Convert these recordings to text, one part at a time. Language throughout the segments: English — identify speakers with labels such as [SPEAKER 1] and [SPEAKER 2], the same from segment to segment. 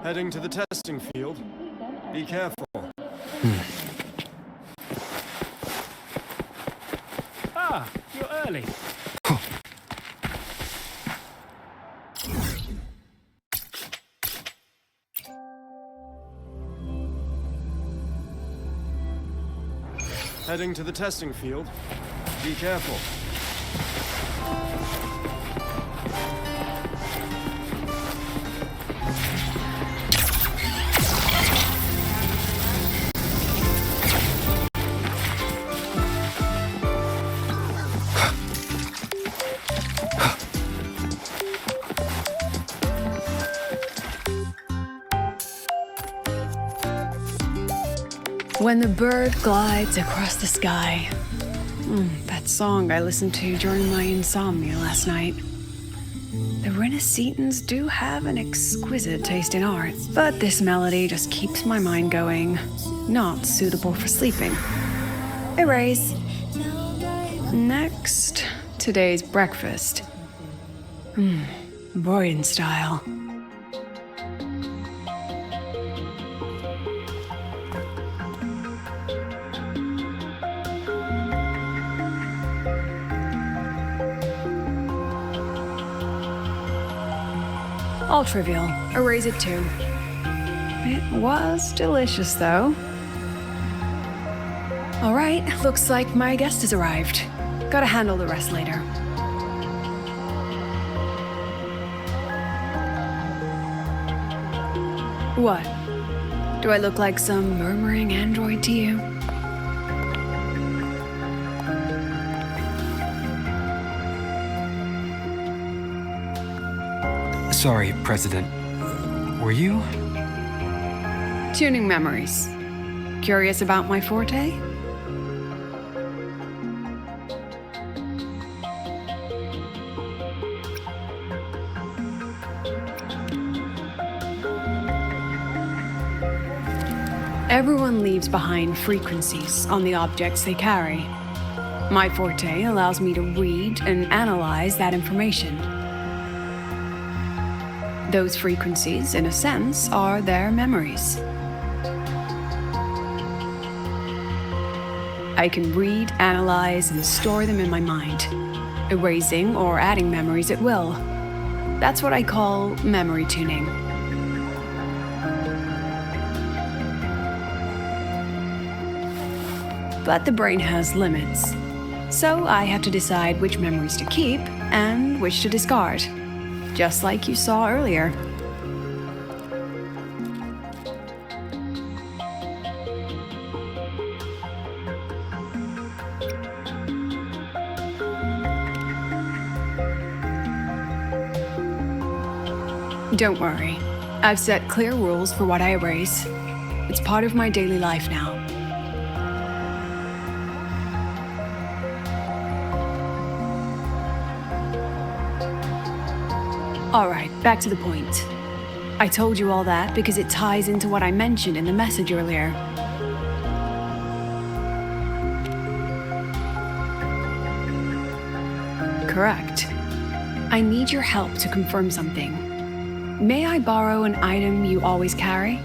[SPEAKER 1] Heading to the testing field. Be careful.
[SPEAKER 2] Ah, you're early.
[SPEAKER 1] Heading to the testing field. Be careful.
[SPEAKER 3] When the bird glides across the sky. That song I listened to during my insomnia last night. The Renaissance do have an exquisite taste in art, but this melody just keeps my mind going. Not suitable for sleeping. Erase. Next, today's breakfast. Boyan style. All trivial. Erase it too. It was delicious, though. All right, looks like my guest has arrived. Gotta handle the rest later. What? Do I look like some murmuring android to you?
[SPEAKER 4] Sorry, President. Were you?
[SPEAKER 3] Tuning memories. Curious about my forte? Everyone leaves behind frequencies on the objects they carry. My forte allows me to read and analyze that information. Those frequencies, in a sense, are their memories. I can read, analyze, and store them in my mind, erasing or adding memories at will. That's what I call memory tuning. But the brain has limits, so I have to decide which memories to keep and which to discard. Just like you saw earlier. Don't worry. I've set clear rules for what I erase. It's part of my daily life now. Alright, back to the point. I told you all that because it ties into what I mentioned in the message earlier. Correct. I need your help to confirm something. May I borrow an item you always carry?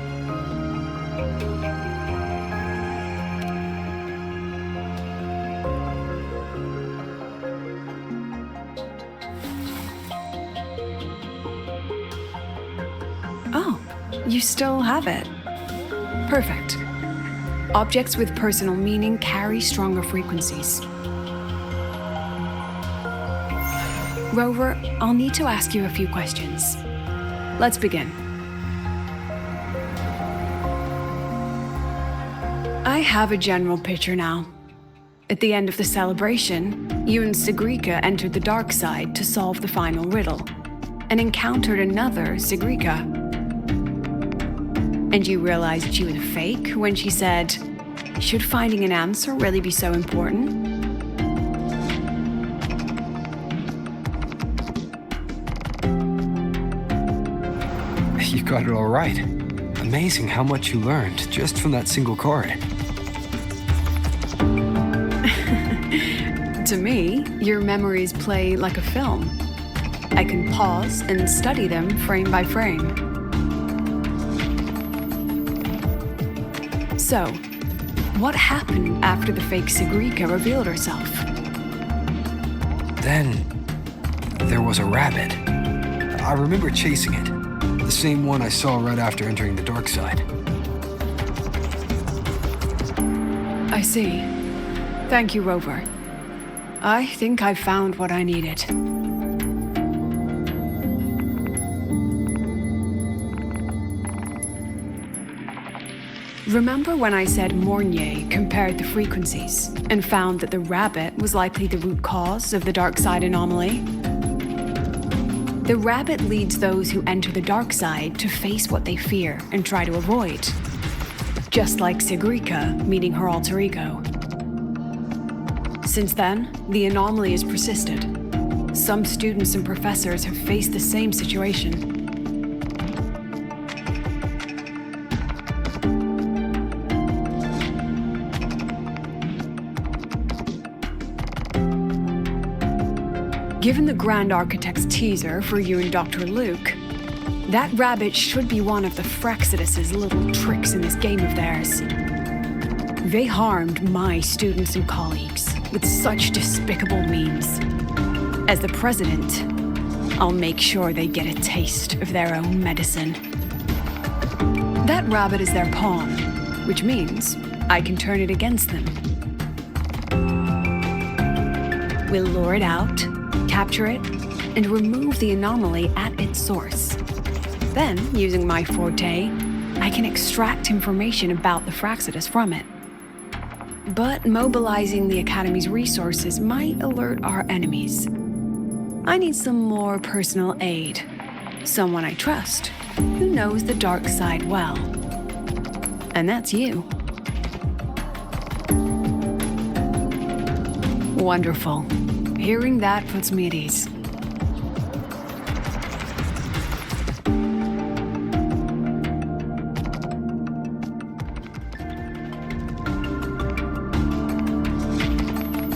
[SPEAKER 3] Oh, you still have it. Perfect. Objects with personal meaning carry stronger frequencies. Rover, I'll need to ask you a few questions. Let's begin. I have a general picture now. At the end of the celebration, you and Sigrika entered the dark side to solve the final riddle, and encountered another Sigrika. And you realized she was a fake when she said, "Should finding an answer really be so important?"
[SPEAKER 4] You got it all right. Amazing how much you learned just from that single card.
[SPEAKER 3] To me, your memories play like a film. I can pause and study them frame by frame. So, what happened after the fake Sigrika revealed herself?
[SPEAKER 4] Then, there was a rabbit. I remember chasing it. The same one I saw right after entering the dark side.
[SPEAKER 3] I see. Thank you, Rover. I think I've found what I needed. Remember when I said Mornier compared the frequencies and found that the rabbit was likely the root cause of the dark side anomaly? The rabbit leads those who enter the dark side to face what they fear and try to avoid. Just like Sigrika meeting her alter ego. Since then, the anomaly has persisted. Some students and professors have faced the same situation. Given the Grand Architect's teaser for you and Dr. Luke, that rabbit should be one of the Fraxidus' little tricks in this game of theirs. They harmed my students and colleagues with such despicable means. As the president, I'll make sure they get a taste of their own medicine. That rabbit is their pawn, which means I can turn it against them. We'll lure it out, capture it, and remove the anomaly at its source. Then, using my forte, I can extract information about the Fraxidus from it. But mobilizing the Academy's resources might alert our enemies. I need some more personal aid. Someone I trust, who knows the dark side well. And that's you. Wonderful. Hearing that puts me at ease.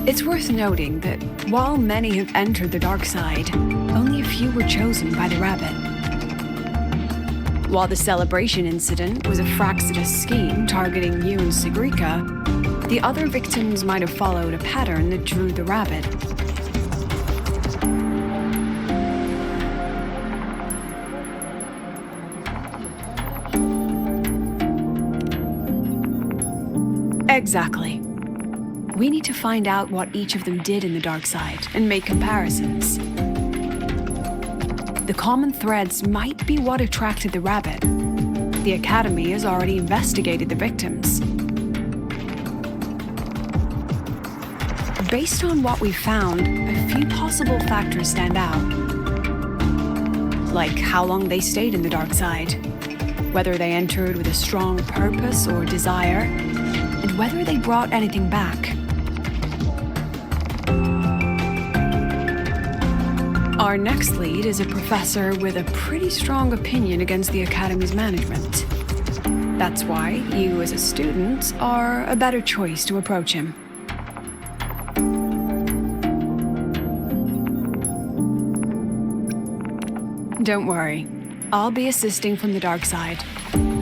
[SPEAKER 3] It's worth noting that while many have entered the dark side, only a few were chosen by the rabbit. While the celebration incident was a Fraxidus scheme targeting you and Sigrika, the other victims might have followed a pattern that drew the rabbit. Exactly. We need to find out what each of them did in the dark side and make comparisons. The common threads might be what attracted the rabbit. The Academy has already investigated the victims. Based on what we've found, a few possible factors stand out. Like how long they stayed in the dark side, whether they entered with a strong purpose or desire, and whether they brought anything back. Our next lead is a professor with a pretty strong opinion against the Academy's management. That's why you as a student are a better choice to approach him. Don't worry, I'll be assisting from the dark side.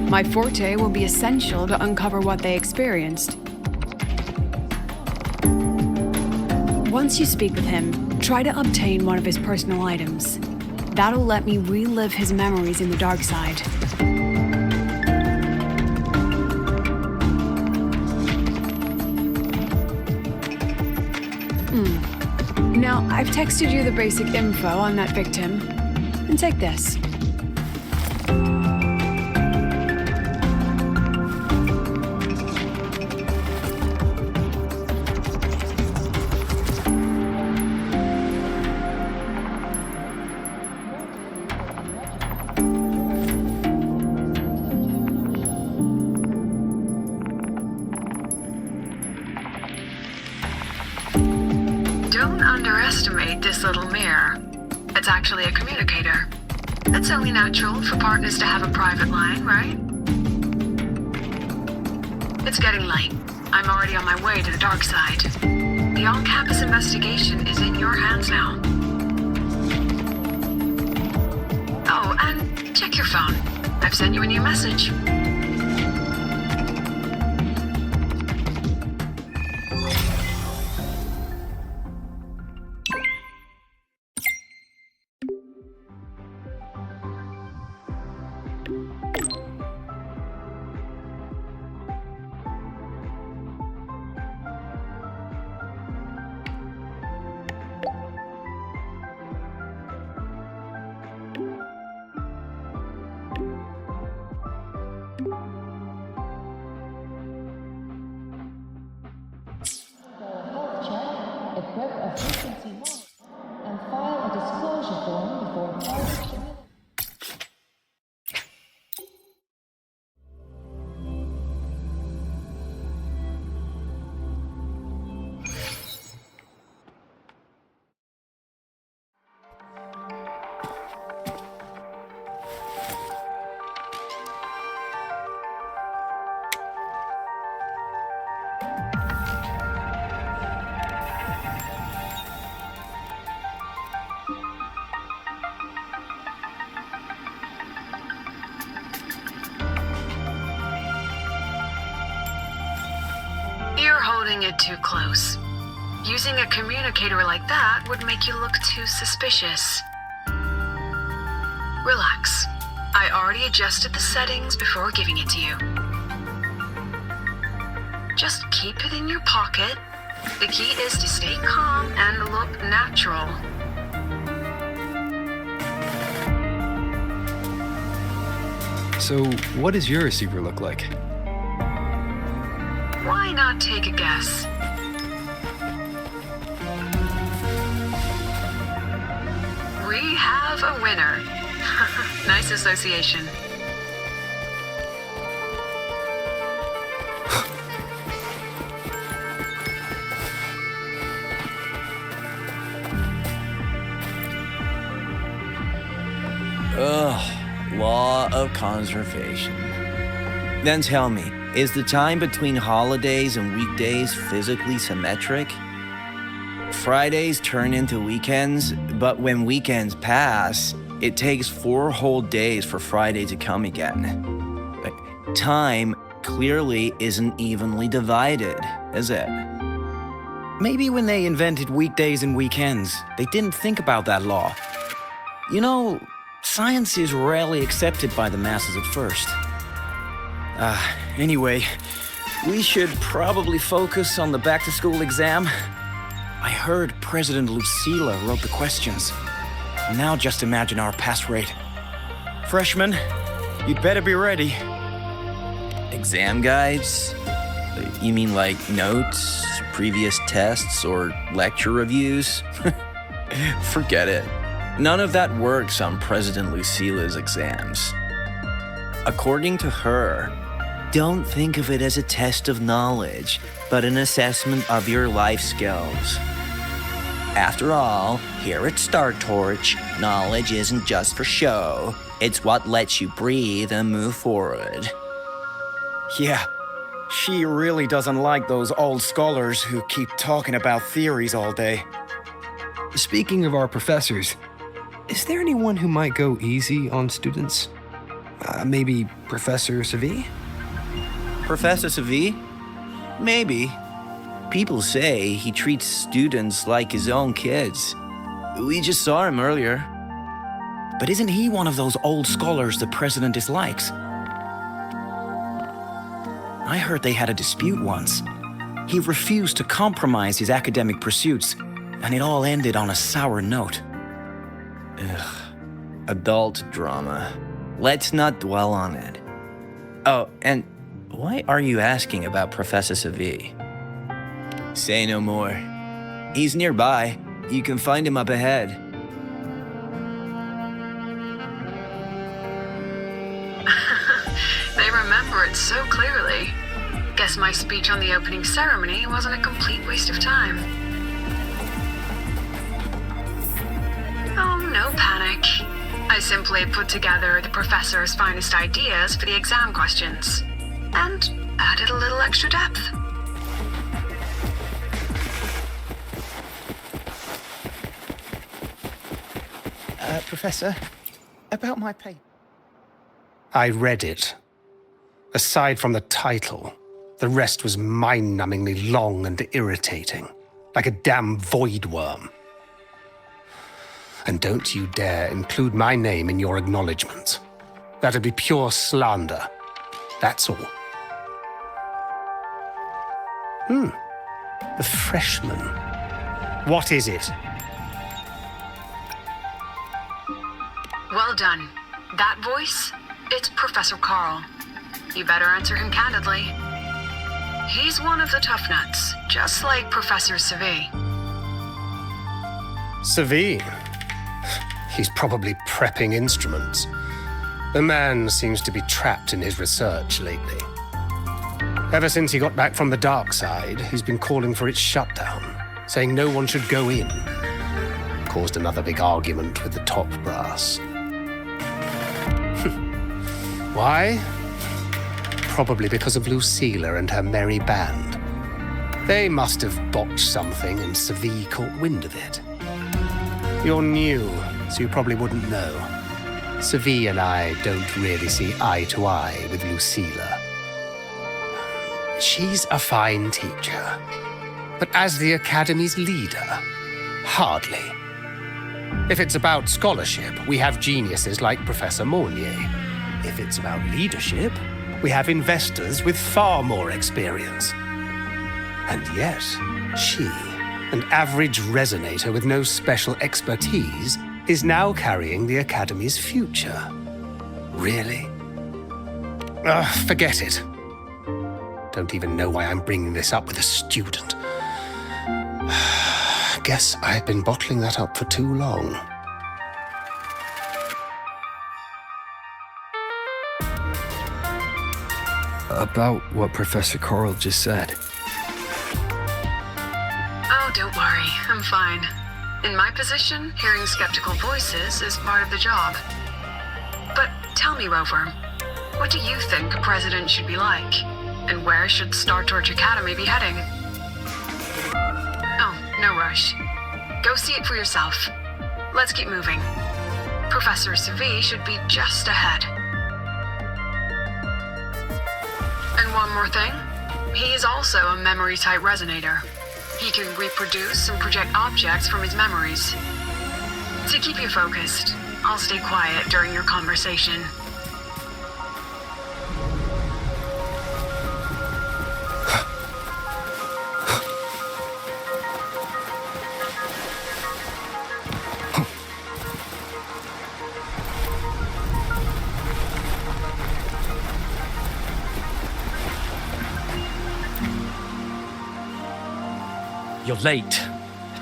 [SPEAKER 3] My forte will be essential to uncover what they experienced. Once you speak with him, try to obtain one of his personal items. That'll let me relive his memories in the dark side. Now, I've texted you the basic info on that victim. And take this.
[SPEAKER 5] Don't underestimate this little mirror. It's actually a communicator. It's only natural for partners to have a private line, right? It's getting late. I'm already on my way to the dark side. The on-campus investigation is in your hands now. Oh, and check your phone. I've sent you a new message.
[SPEAKER 6] of frequency loss and file a disclosure form before parties submit.
[SPEAKER 5] You're holding it too close. Using a communicator like that would make you look too suspicious. Relax. I already adjusted the settings before giving it to you. Just keep it in your pocket. The key is to stay calm and look natural.
[SPEAKER 4] So, what does your receiver look like?
[SPEAKER 5] Why not take a guess? We have a winner. Nice association.
[SPEAKER 7] Ugh, law of conservation. Then tell me, is the time between holidays and weekdays physically symmetric? Fridays turn into weekends, but when weekends pass, it takes 4 whole days for Friday to come again. Time clearly isn't evenly divided, is it?
[SPEAKER 8] Maybe when they invented weekdays and weekends, they didn't think about that law. You know, science is rarely accepted by the masses at first. Anyway, we should probably focus on the back-to-school exam. I heard President Lucila wrote the questions. Now just imagine our pass rate. Freshmen, you'd better be ready.
[SPEAKER 7] Exam guides? You mean like notes, previous tests, or lecture reviews? Forget it. None of that works on President Lucila's exams. According to her, don't think of it as a test of knowledge, but an assessment of your life skills. After all, here at Star Torch, knowledge isn't just for show. It's what lets you breathe and move forward.
[SPEAKER 8] Yeah, she really doesn't like those old scholars who keep talking about theories all day.
[SPEAKER 4] Speaking of our professors, is there anyone who might go easy on students? Maybe Professor Savi?
[SPEAKER 7] Professor Savi? Maybe. People say he treats students like his own kids. We just saw him earlier.
[SPEAKER 8] But isn't he one of those old scholars the president dislikes? I heard they had a dispute once. He refused to compromise his academic pursuits, and it all ended on a sour note.
[SPEAKER 7] Ugh. Adult drama. Let's not dwell on it. Oh, and why are you asking about Professor Savi? Say no more. He's nearby. You can find him up ahead.
[SPEAKER 5] They remember it so clearly. Guess my speech on the opening ceremony wasn't a complete waste of time. Oh, no panic. I simply put together the professor's finest ideas for the exam questions, and added a little extra depth.
[SPEAKER 2] Professor, about my paper.
[SPEAKER 9] I read it. Aside from the title, the rest was mind-numbingly long and irritating, like a damn void worm. And don't you dare include my name in your acknowledgements. That'd be pure slander. That's all. The freshman. What is it?
[SPEAKER 5] Well done. That voice, it's Professor Carl. You better answer him candidly. He's one of the tough nuts, just like Professor Savi.
[SPEAKER 9] Savine. He's probably prepping instruments. The man seems to be trapped in his research lately. Ever since he got back from the dark side, he's been calling for its shutdown, saying no one should go in. Caused another big argument with the top brass. Why? Probably because of Lucilla and her merry band. They must have botched something and Savie caught wind of it. You're new, so you probably wouldn't know. Savie and I don't really see eye to eye with Lucilla. She's a fine teacher, but as the Academy's leader, hardly. If it's about scholarship, we have geniuses like Professor Mornier. If it's about leadership, we have investors with far more experience. And yet, she, an average resonator with no special expertise, is now carrying the Academy's future. Really? Forget it. Don't even know why I'm bringing this up with a student. Guess I've been bottling that up for too long.
[SPEAKER 4] About what Professor Carl just said.
[SPEAKER 5] Oh, don't worry. I'm fine. In my position, hearing skeptical voices is part of the job. But tell me, Rover, what do you think a president should be like? And where should Star Torch Academy be heading? Oh, no rush. Go see it for yourself. Let's keep moving. Professor Savie should be just ahead. And one more thing. He is also a memory-type resonator. He can reproduce and project objects from his memories. To keep you focused, I'll stay quiet during your conversation.
[SPEAKER 10] You're late.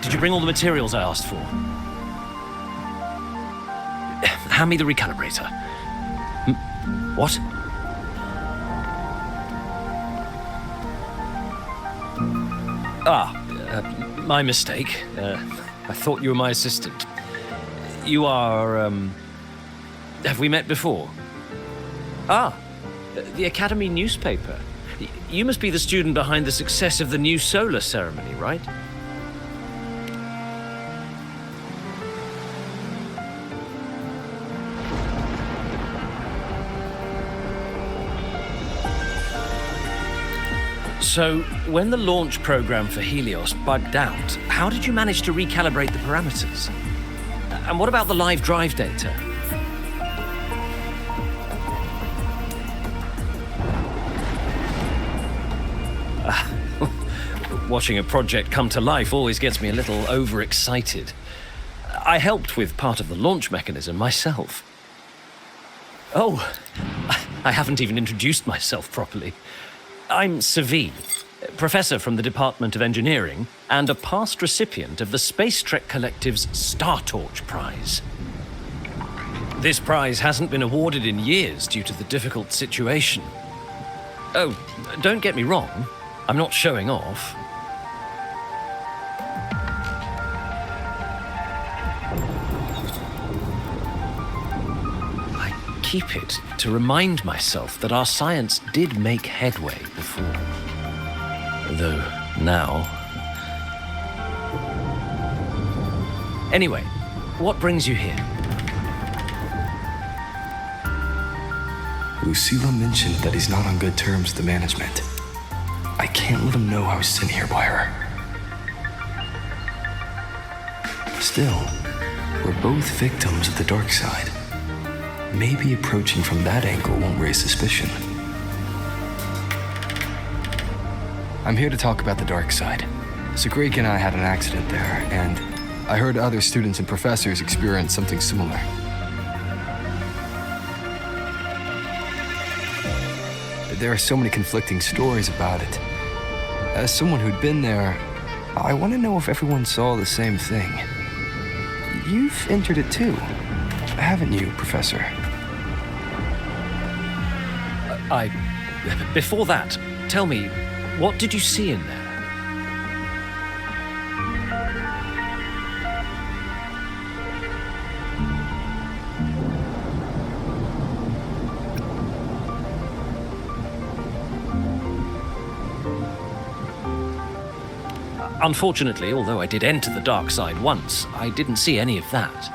[SPEAKER 10] Did you bring all the materials I asked for? Hand me the recalibrator. What? My mistake. I thought you were my assistant. You are, have we met before? The Academy newspaper. You must be the student behind the success of the new solar ceremony, right? So, when the launch program for Helios bugged out, how did you manage to recalibrate the parameters? And what about the live drive data? Watching a project come to life always gets me a little overexcited. I helped with part of the launch mechanism myself. Oh, I haven't even introduced myself properly. I'm Savie, professor from the Department of Engineering and a past recipient of the Space Trek Collective's Star Torch Prize. This prize hasn't been awarded in years due to the difficult situation. Oh, don't get me wrong, I'm not showing off. Keep it to remind myself that our science did make headway before. Though now... Anyway, what brings you here?
[SPEAKER 11] Lucilla mentioned that he's not on good terms with the management. I can't let him know I was sent here by her. Still, we're both victims of the dark side. Maybe approaching from that angle won't raise suspicion. I'm here to talk about the dark side. Sagreek and I had an accident there, and I heard other students and professors experience something similar. There are so many conflicting stories about it. As someone who'd been there, I want to know if everyone saw the same thing. you've entered it too, haven't you, Professor?
[SPEAKER 10] Before that, tell me, what did you see in there? Unfortunately, although I did enter the dark side once, I didn't see any of that.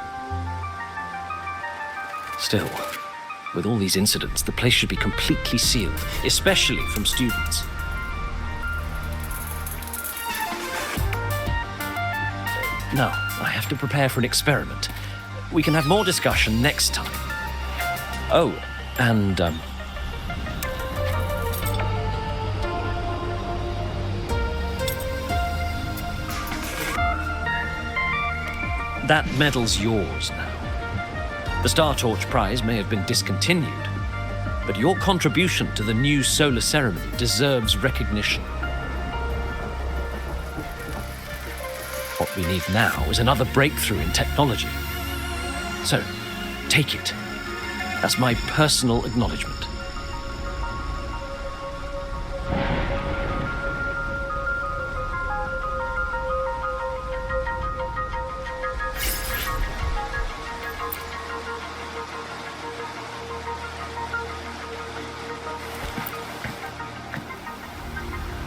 [SPEAKER 10] Still, with all these incidents, the place should be completely sealed, especially from students. Now, I have to prepare for an experiment. We can have more discussion next time. Oh, and, that medal's yours now. The Star Torch Prize may have been discontinued, but your contribution to the new solar ceremony deserves recognition. What we need now is another breakthrough in technology. So, take it. That's my personal acknowledgement.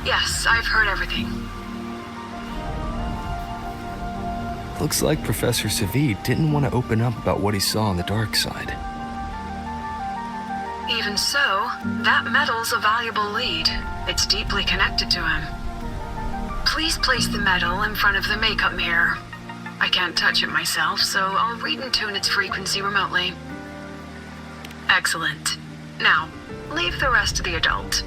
[SPEAKER 5] Yes, I've heard everything.
[SPEAKER 11] Looks like Professor Savid didn't want to open up about what he saw on the dark side.
[SPEAKER 5] Even so, that medal's a valuable lead. It's deeply connected to him. Please place the medal in front of the makeup mirror. I can't touch it myself, so I'll read and tune its frequency remotely. Excellent. Now, leave the rest to the adult.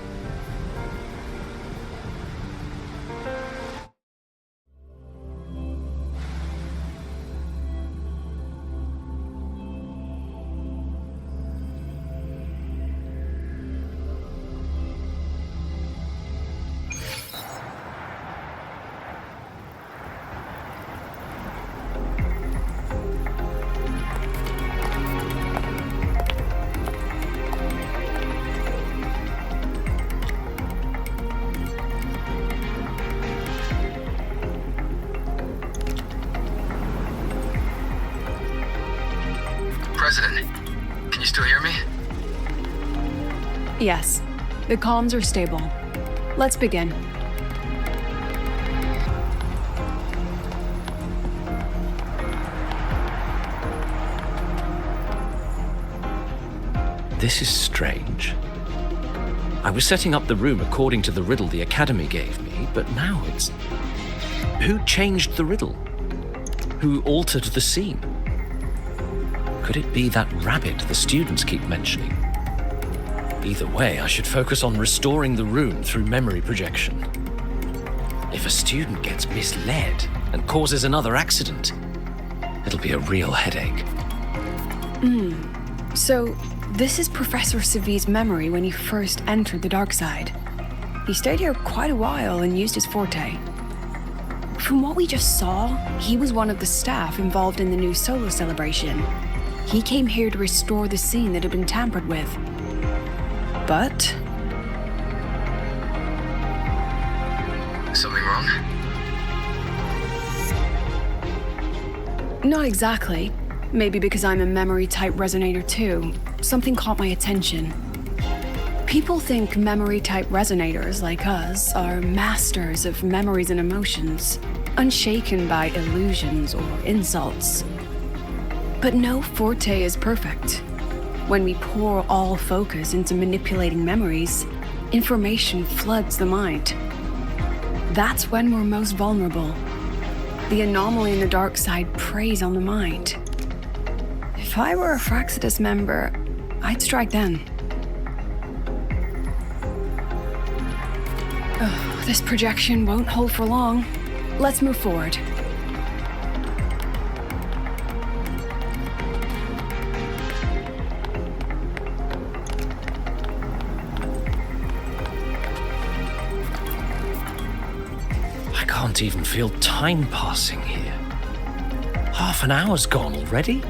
[SPEAKER 11] President, can you still hear me?
[SPEAKER 3] Yes, the comms are stable. Let's begin.
[SPEAKER 10] This is strange. I was setting up the room according to the riddle the Academy gave me, but now it's... Who changed the riddle? Who altered the scene? Could it be that rabbit the students keep mentioning? Either way, I should focus on restoring the room through memory projection. If a student gets misled and causes another accident, it'll be a real headache.
[SPEAKER 3] So, this is Professor Savid's memory when he first entered the dark side. He stayed here quite a while and used his forte. From what we just saw, he was one of the staff involved in the new solar celebration. He came here to restore the scene that had been tampered with. But...
[SPEAKER 11] Something wrong?
[SPEAKER 3] not exactly. Maybe because I'm a memory-type resonator too. Something caught my attention. People think memory-type resonators like us are masters of memories and emotions, unshaken by illusions or insults. But no forte is perfect. When we pour all focus into manipulating memories, information floods the mind. That's when we're most vulnerable. The anomaly in the dark side preys on the mind. If I were a Fraxidus member, I'd strike then. Oh, this projection won't hold for long. Let's move forward.
[SPEAKER 10] I can't even feel time passing here. Half an hour's gone already?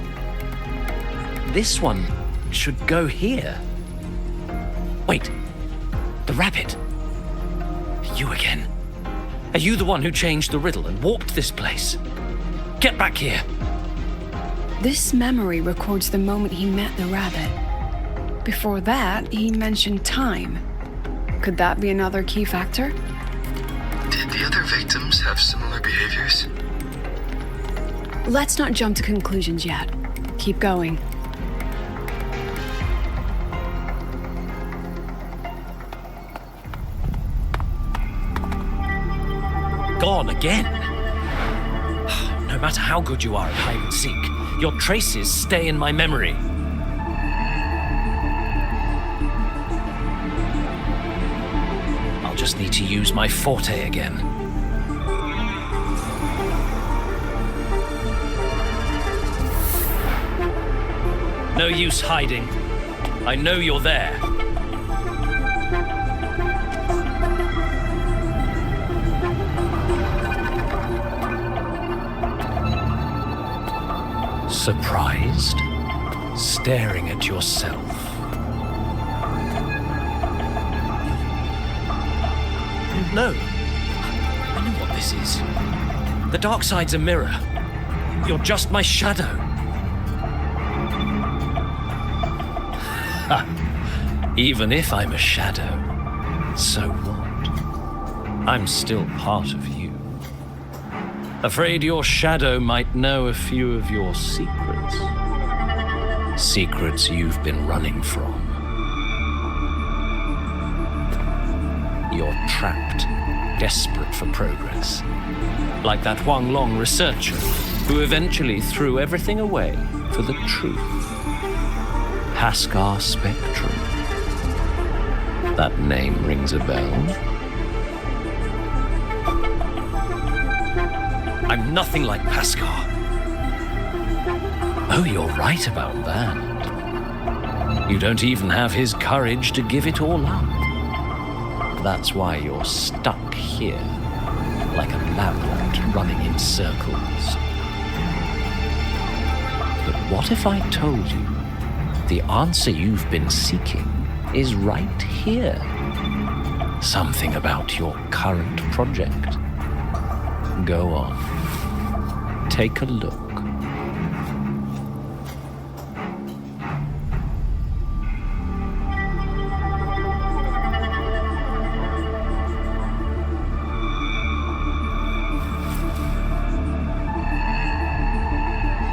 [SPEAKER 10] This one should go here. Wait, the rabbit. You again? Are you the one who changed the riddle and warped this place? Get back here.
[SPEAKER 3] This memory records the moment he met the rabbit. Before that, he mentioned time. Could that be another key factor?
[SPEAKER 12] Did the other victims have similar behaviors?
[SPEAKER 3] Let's not jump to conclusions yet. Keep going.
[SPEAKER 10] Gone again. No matter how good you are at hide and seek, your traces stay in my memory. I'll just need to use my forte again. No use hiding. I know you're there. Surprised? Staring at yourself. No. I know what this is. The dark side's a mirror. You're just my shadow. Ha. Even if I'm a shadow, so what? I'm still part of you. Afraid your shadow might know a few of your secrets. Secrets you've been running from. You're trapped, desperate for progress. Like that Huang Long researcher who eventually threw everything away for the truth. Pascal Spectrum. That name rings a bell. I'm nothing like Pascal. Oh, you're right about that. You don't even have his courage to give it all up. That's why you're stuck here, like a labyrinth running in circles. But what if I told you the answer you've been seeking is right here? Something about your current project. Go on. Take a look.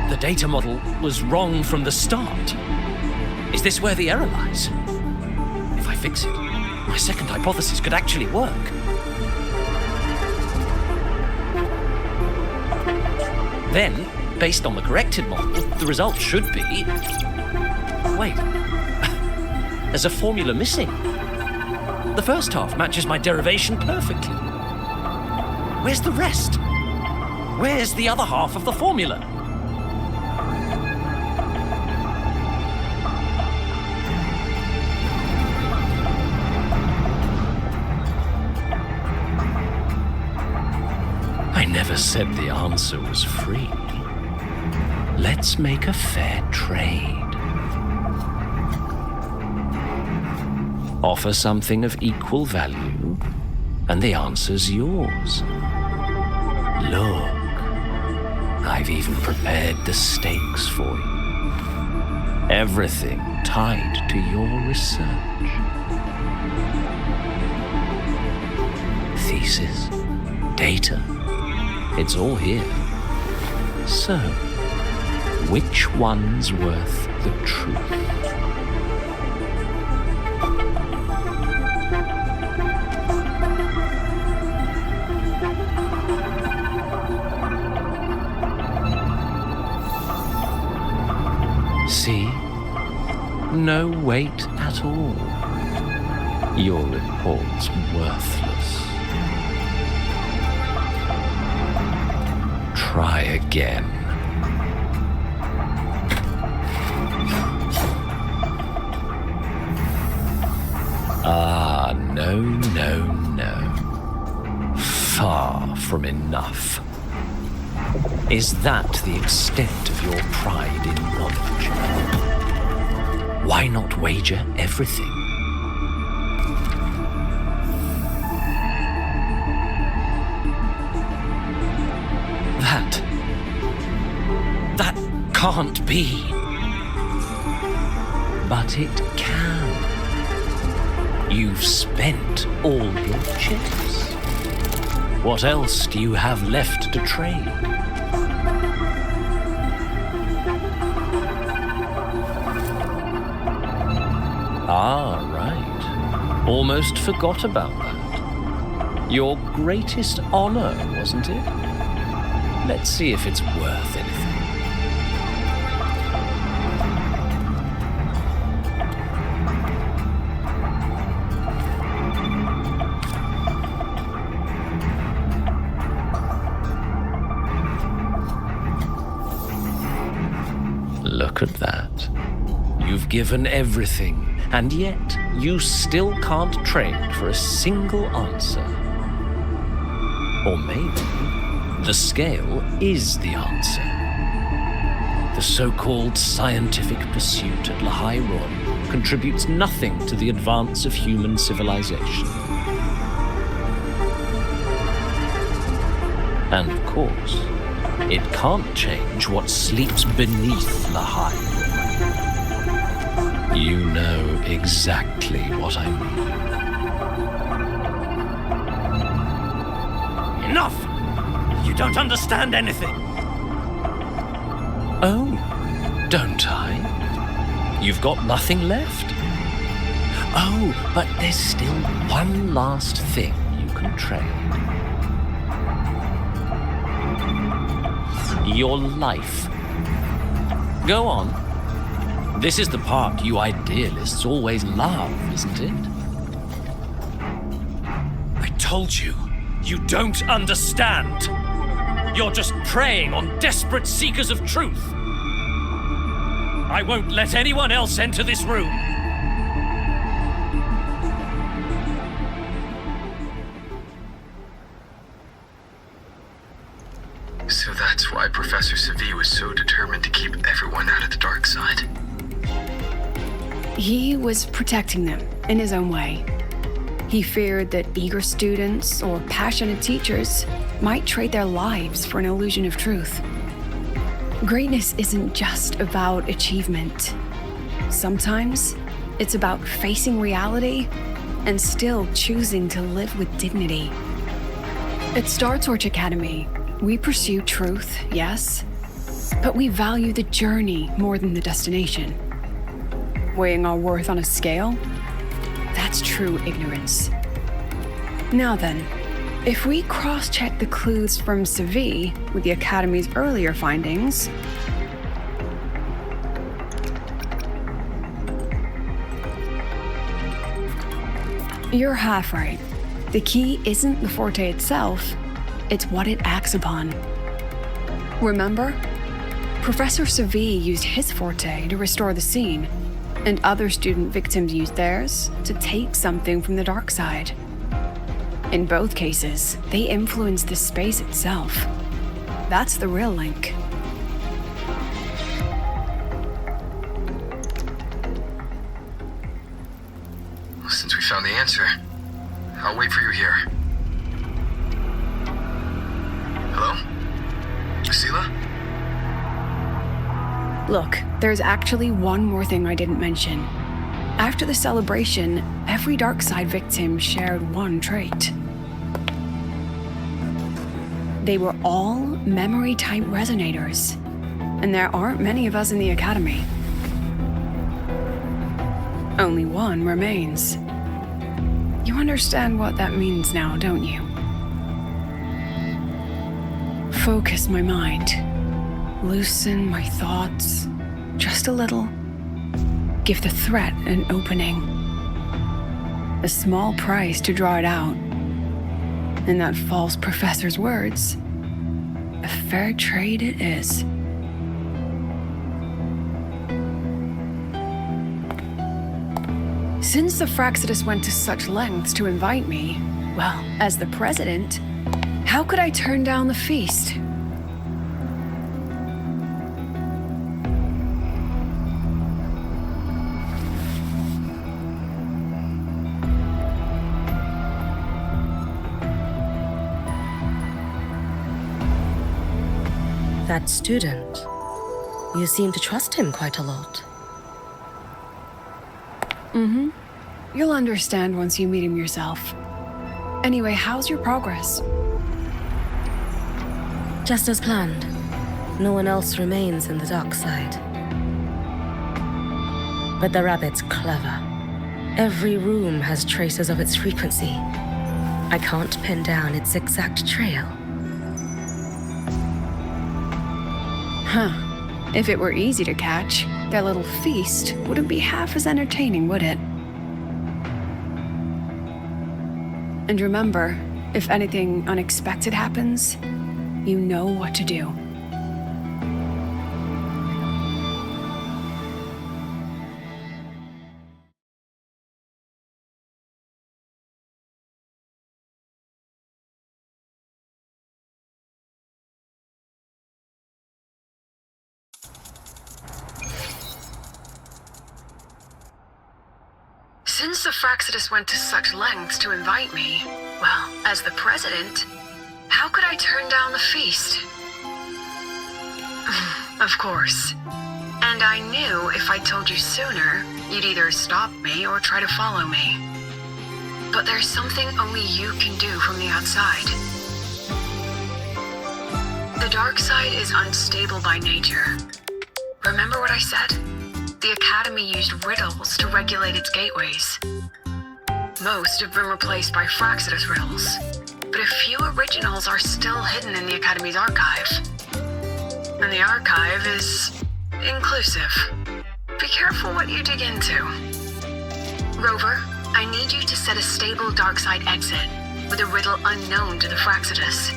[SPEAKER 10] The data model was wrong from the start. Is this where the error lies? If I fix it, my second hypothesis could actually work. Then, based on the corrected model, the result should be... Wait. There's a formula missing. The first half matches my derivation perfectly. Where's the rest? Where's the other half of the formula? I never said the answer was free. Let's make a fair trade. Offer something of equal value, and the answer's yours. Look, I've even prepared the stakes for you. Everything tied to your research. Thesis, data, it's all here. So, which one's worth the truth? See? No weight at all. Your report's worthless. Try again. Ah, no, no, no. Far from enough. Is that the extent of your pride in knowledge? Why not wager everything? That can't be. But it can. You've spent all your chips. What else do you have left to trade? Ah, right. Almost forgot about that. Your greatest honor, wasn't it? Let's see if it's worth anything. Look at that. You've given everything, and yet you still can't trade for a single answer. Or maybe the scale is the answer. The so-called scientific pursuit at Lahai Roy contributes nothing to the advance of human civilization. And of course, it can't change what sleeps beneath Lahai Roy. You know exactly what I mean. Enough! You don't understand anything. Oh, don't I? You've got nothing left? Oh, but there's still one last thing you can trade. Your life. Go on. This is the part you idealists always love, isn't it? I told you, you don't understand. You're just preying on desperate seekers of truth. I won't let anyone else enter this room.
[SPEAKER 12] So that's why Professor Savi was so determined to keep everyone out of the dark side.
[SPEAKER 3] He was protecting them in his own way. He feared that eager students or passionate teachers might trade their lives for an illusion of truth. Greatness isn't just about achievement. Sometimes it's about facing reality and still choosing to live with dignity. At Star Torch Academy, we pursue truth, yes, but we value the journey more than the destination. Weighing our worth on a scale? That's true ignorance. Now then, if we cross-check the clues from Savi with the Academy's earlier findings, you're half right. The key isn't the forte itself, it's what it acts upon. Remember? Professor Savi used his forte to restore the scene, and other student victims used theirs to take something from the dark side. In both cases, they influenced the space itself. That's the real link.
[SPEAKER 12] Since we found the answer, I'll wait for you here. Hello? Lucila?
[SPEAKER 3] Look, there's actually one more thing I didn't mention. After the celebration, every dark side victim shared one trait. They were all memory-type resonators, and there aren't many of us in the Academy. Only one remains. You understand what that means now, don't you? Focus my mind. Loosen my thoughts, just a little. Give the threat an opening. A small price to draw it out. In that false professor's words, a fair trade it is. Since the Fraxidus went to such lengths to invite me, well, as the president, how could I turn down the feast?
[SPEAKER 13] That student. You seem to trust him quite a lot.
[SPEAKER 3] Mm-hmm. You'll understand once you meet him yourself. Anyway, how's your progress?
[SPEAKER 13] Just as planned. No one else remains in the dark side. But the rabbit's clever. Every room has traces of its frequency. I can't pin down its exact trail.
[SPEAKER 3] Huh. If it were easy to catch, that little feast wouldn't be half as entertaining, would it? And remember, if anything unexpected happens, you know what to do.
[SPEAKER 5] Since the Fraxidus went to such lengths to invite me, well, as the president, how could I turn down the feast? Of course. And I knew if I told you sooner, you'd either stop me or try to follow me. But there's something only you can do from the outside. The dark side is unstable by nature. Remember what I said? The Academy used riddles to regulate its gateways. Most have been replaced by Fraxidus riddles, but a few originals are still hidden in the Academy's archive. And the archive is inclusive. Be careful what you dig into. Rover, I need you to set a stable dark side exit with a riddle unknown to the Fraxidus.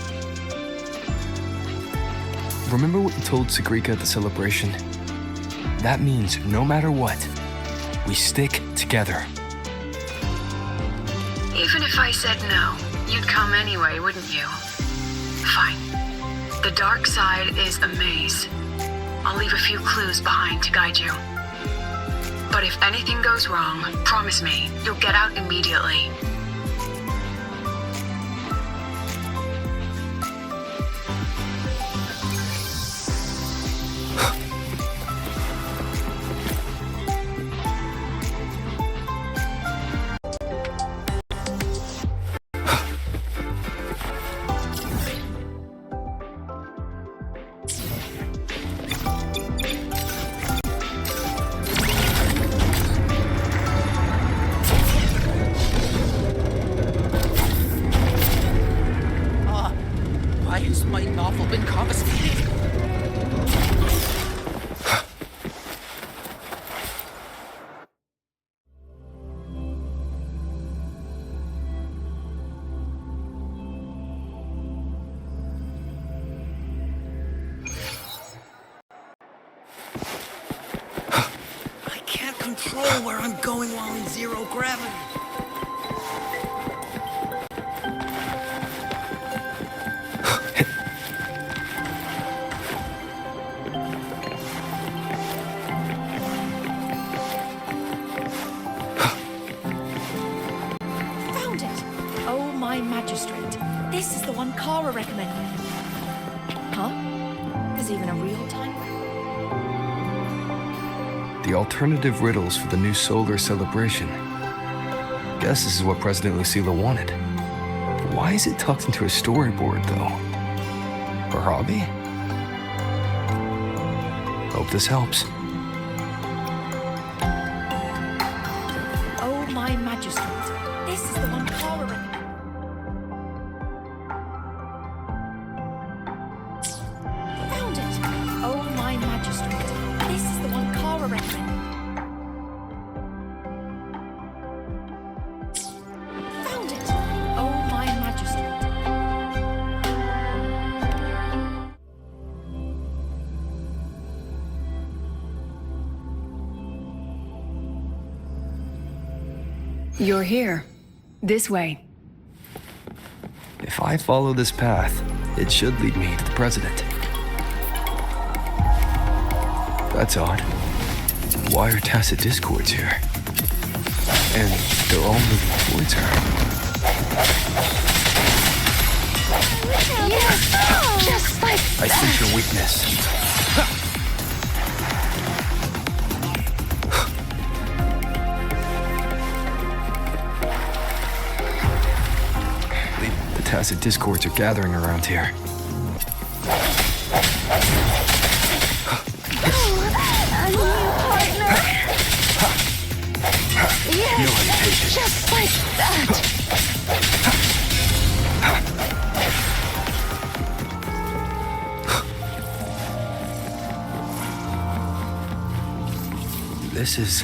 [SPEAKER 11] Remember what you told Sagrika at the celebration? That means no matter what, we stick together.
[SPEAKER 5] Even if I said no, you'd come anyway, wouldn't you? Fine. The dark side is a maze. I'll leave a few clues behind to guide you. But if anything goes wrong, promise me, you'll get out immediately.
[SPEAKER 2] Why has my novel been confiscated?
[SPEAKER 8] I can't control where I'm going while in zero gravity.
[SPEAKER 6] Found it! Oh, my magistrate. This is the one Kara recommended. Huh? There's even a real timer?
[SPEAKER 11] The alternative riddles for the new solar celebration. Guess this is what President Lucilla wanted. But why is it tucked into a storyboard, though? Her hobby? Hope this helps.
[SPEAKER 6] Oh, my magistrate. This is the one Kara recommended. Found it! Oh, my magistrate. This is the one Kara recommended. Found it! Oh, my magistrate.
[SPEAKER 3] You're here. This way.
[SPEAKER 11] If I follow this path, it should lead me to the president. That's odd. Why are tacit discords here? And they're all moving towards her.
[SPEAKER 3] Yes! Just like
[SPEAKER 11] I sense your weakness. The tacit discords are gathering around here.
[SPEAKER 6] A new partner. Yes,
[SPEAKER 11] No hesitation.
[SPEAKER 6] just like that.
[SPEAKER 11] This is...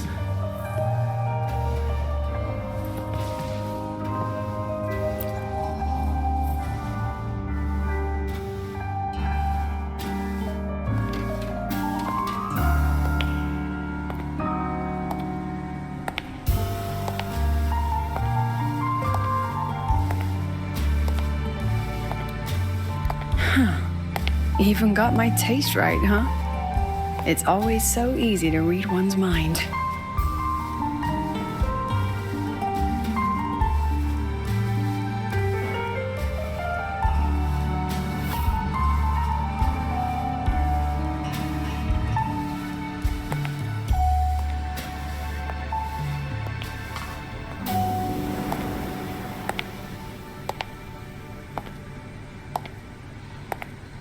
[SPEAKER 3] Even got my taste right, huh? It's always so easy to read one's mind.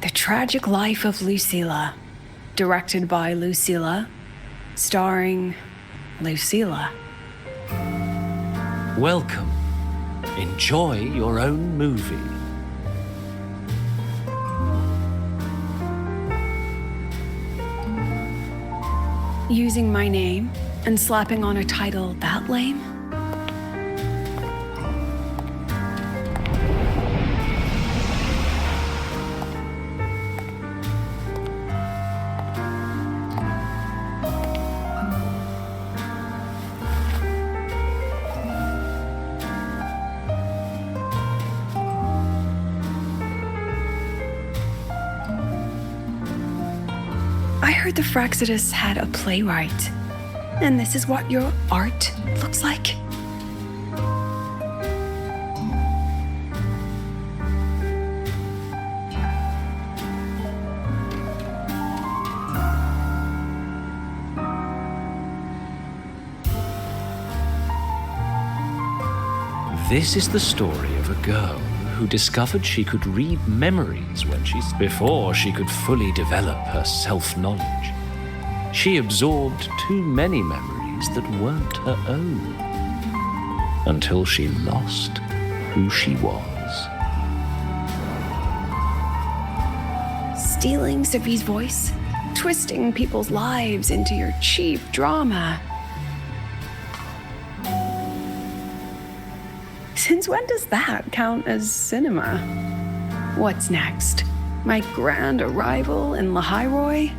[SPEAKER 3] The Tragic Life of Lucilla, directed by Lucilla, starring Lucilla.
[SPEAKER 10] Welcome. Enjoy your own movie.
[SPEAKER 3] Using my name and slapping on a title that lame? I heard the Fraxidus had a playwright, and this is what your art looks like?
[SPEAKER 10] This is the story of a girl who discovered she could read memories before she could fully develop her self-knowledge. She absorbed too many memories that weren't her own, until she lost who she was.
[SPEAKER 3] Stealing Sophie's voice, twisting people's lives into your cheap drama. Since when does that count as cinema? What's next? My grand arrival in Lahairoi?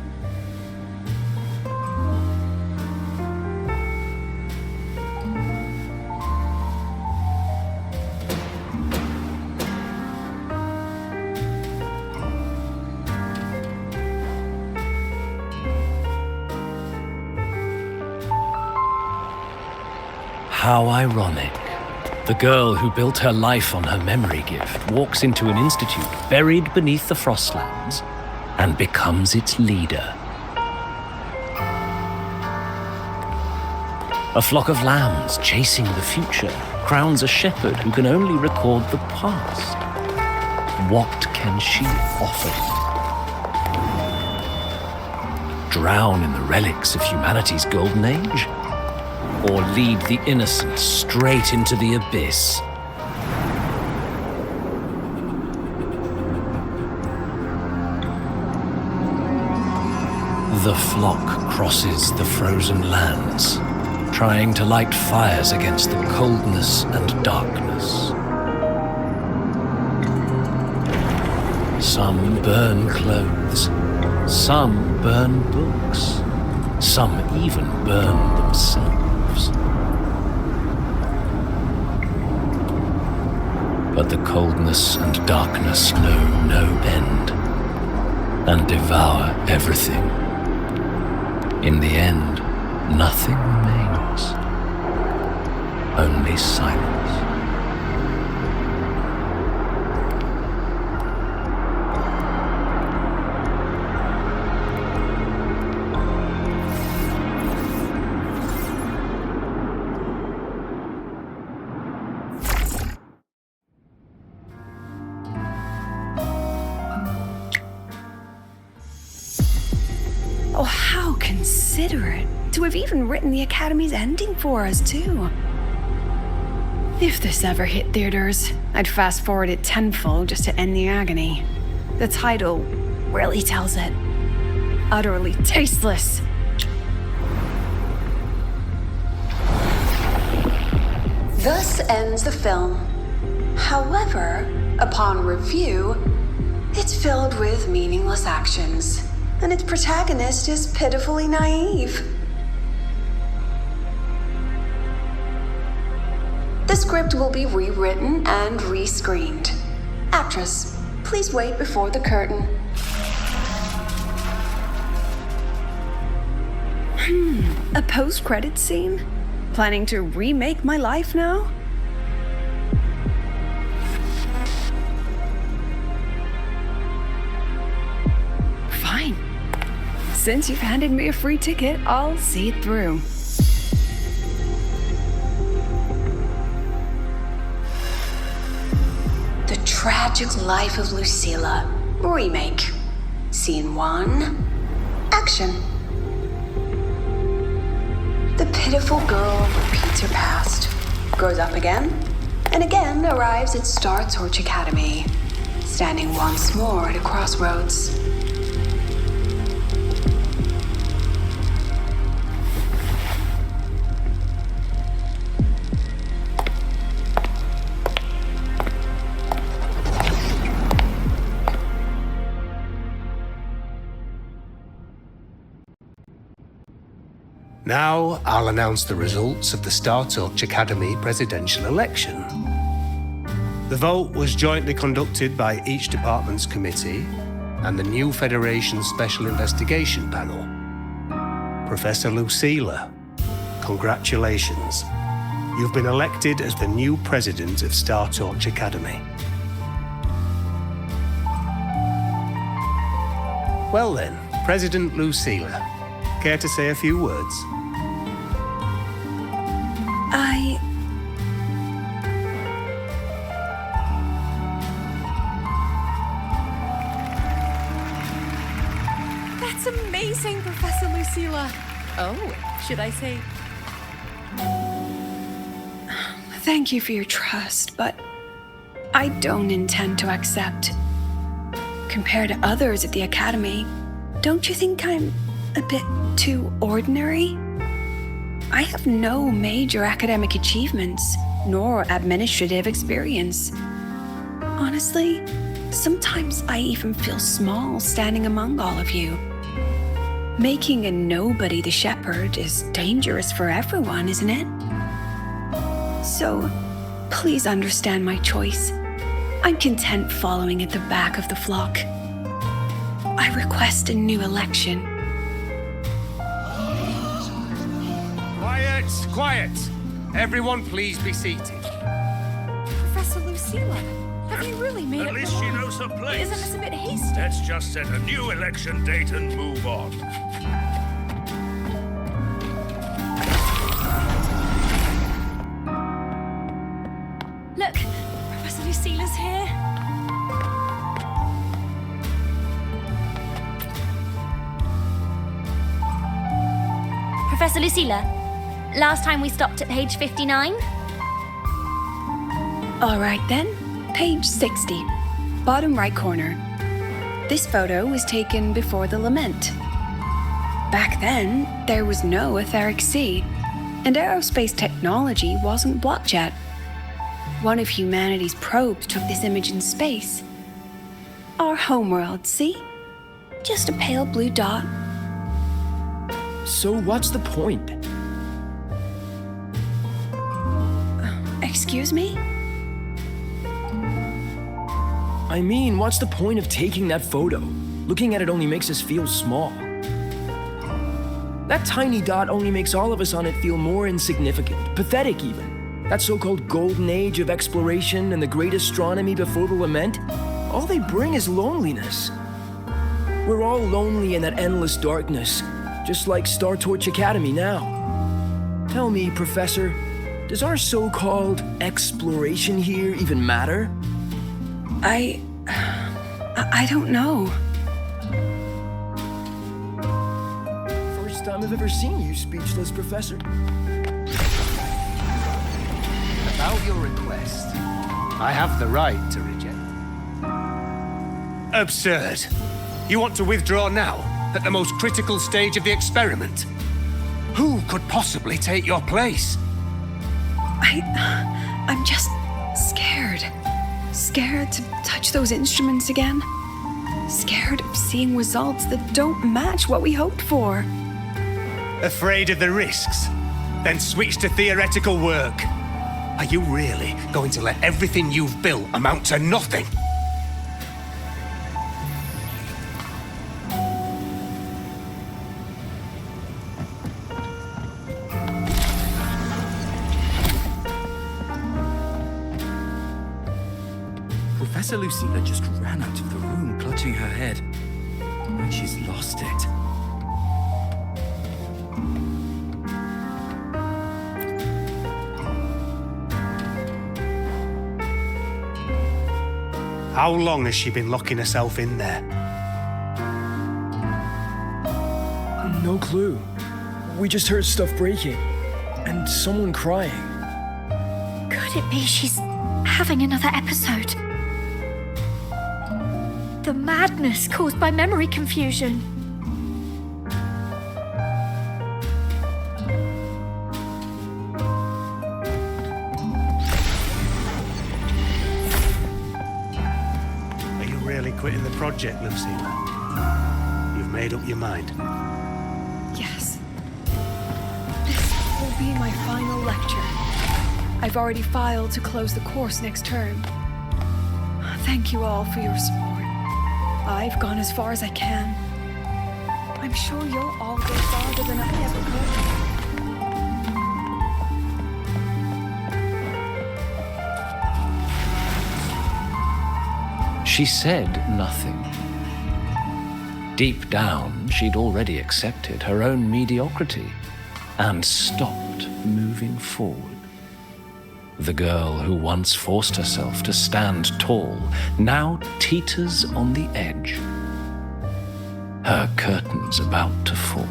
[SPEAKER 10] How ironic. The girl who built her life on her memory gift walks into an institute buried beneath the Frostlands and becomes its leader. A flock of lambs chasing the future crowns a shepherd who can only record the past. What can she offer? Drown in the relics of humanity's golden age? Or lead the innocent straight into the abyss? The flock crosses the frozen lands, trying to light fires against the coldness and darkness. Some burn clothes, some burn books, some even burn themselves. But the coldness and darkness know no end and devour everything. In the end, nothing remains, only silence.
[SPEAKER 3] Oh, how considerate. To have even written the Academy's ending for us, too. If this ever hit theaters, I'd fast forward it tenfold just to end the agony. The title really tells it. Utterly tasteless.
[SPEAKER 5] Thus ends the film. However, upon review, it's filled with meaningless actions, and its protagonist is pitifully naive. The script will be rewritten and rescreened. Actress, please wait before the curtain.
[SPEAKER 3] A post-credits scene? Planning to remake my life now? Fine. Since you've handed me a free ticket, I'll see it through.
[SPEAKER 5] The Tragic Life of Lucilla, remake. Scene 1, action. The pitiful girl repeats her past, grows up again, and again arrives at Star Torch Academy, standing once more at a crossroads.
[SPEAKER 9] Now I'll announce the results of the Star Torch Academy presidential election. The vote was jointly conducted by each department's committee and the new Federation's Special Investigation Panel. Professor Lucilla, congratulations. You've been elected as the new president of Star Torch Academy. Well then, President Lucilla, care to say a few words?
[SPEAKER 6] That's amazing, Professor Lucilla. Oh, should I say?
[SPEAKER 3] Thank you for your trust, but I don't intend to accept. Compared to others at the Academy, don't you think I'm a bit too ordinary? I have no major academic achievements, nor administrative experience. Honestly, sometimes I even feel small standing among all of you. Making a nobody the shepherd is dangerous for everyone, isn't it? So, please understand my choice. I'm content following at the back of the flock. I request a new election.
[SPEAKER 9] Quiet, quiet. Everyone please be seated.
[SPEAKER 6] Professor Lucilla, have you really made it?
[SPEAKER 14] At least she knows her place.
[SPEAKER 6] Isn't this a bit hasty?
[SPEAKER 14] Let's just set a new election date and move on.
[SPEAKER 6] Look, Professor Lucilla's here.
[SPEAKER 15] Professor Lucilla, last time we stopped at page 59?
[SPEAKER 3] All right then, page 60, bottom right corner. This photo was taken before the lament. Back then, there was no etheric sea, and aerospace technology wasn't blocked yet. One of humanity's probes took this image in space. Our homeworld, see? Just a pale blue dot.
[SPEAKER 16] So what's the point?
[SPEAKER 3] Excuse me?
[SPEAKER 16] I mean, what's the point of taking that photo? Looking at it only makes us feel small. That tiny dot only makes all of us on it feel more insignificant, pathetic even. That so-called golden age of exploration and the great astronomy before the lament, all they bring is loneliness. We're all lonely in that endless darkness, just like Star Torch Academy now. Tell me, Professor, does our so-called exploration here even matter?
[SPEAKER 3] I don't know.
[SPEAKER 16] first time I've ever seen you speechless, Professor.
[SPEAKER 9] About your request, I have the right to reject. Absurd. You want to withdraw now, at the most critical stage of the experiment? Who could possibly take your place?
[SPEAKER 3] I'm just scared. Scared to touch those instruments again. Scared of seeing results that don't match what we hoped for.
[SPEAKER 9] Afraid of the risks? Then switch to theoretical work. Are you really going to let everything you've built amount to nothing?
[SPEAKER 8] Professor Lucilla just ran out of the room, clutching her head. Like she's lost it.
[SPEAKER 9] How long has she been locking herself in there?
[SPEAKER 16] No clue. We just heard stuff breaking. And someone crying.
[SPEAKER 15] Could it be she's having another episode? The madness caused by memory confusion.
[SPEAKER 9] Are you really quitting the project, Lucilla? You've made up your mind?
[SPEAKER 3] Yes. This will be my final lecture. I've already filed to close the course next term. Thank you all for your support. I've gone as far as I can. I'm sure you'll all go farther than I ever could.
[SPEAKER 10] She said nothing. Deep down, she'd already accepted her own mediocrity and stopped moving forward. The girl who once forced herself to stand tall now teeters on the edge. Her curtain's about to fall.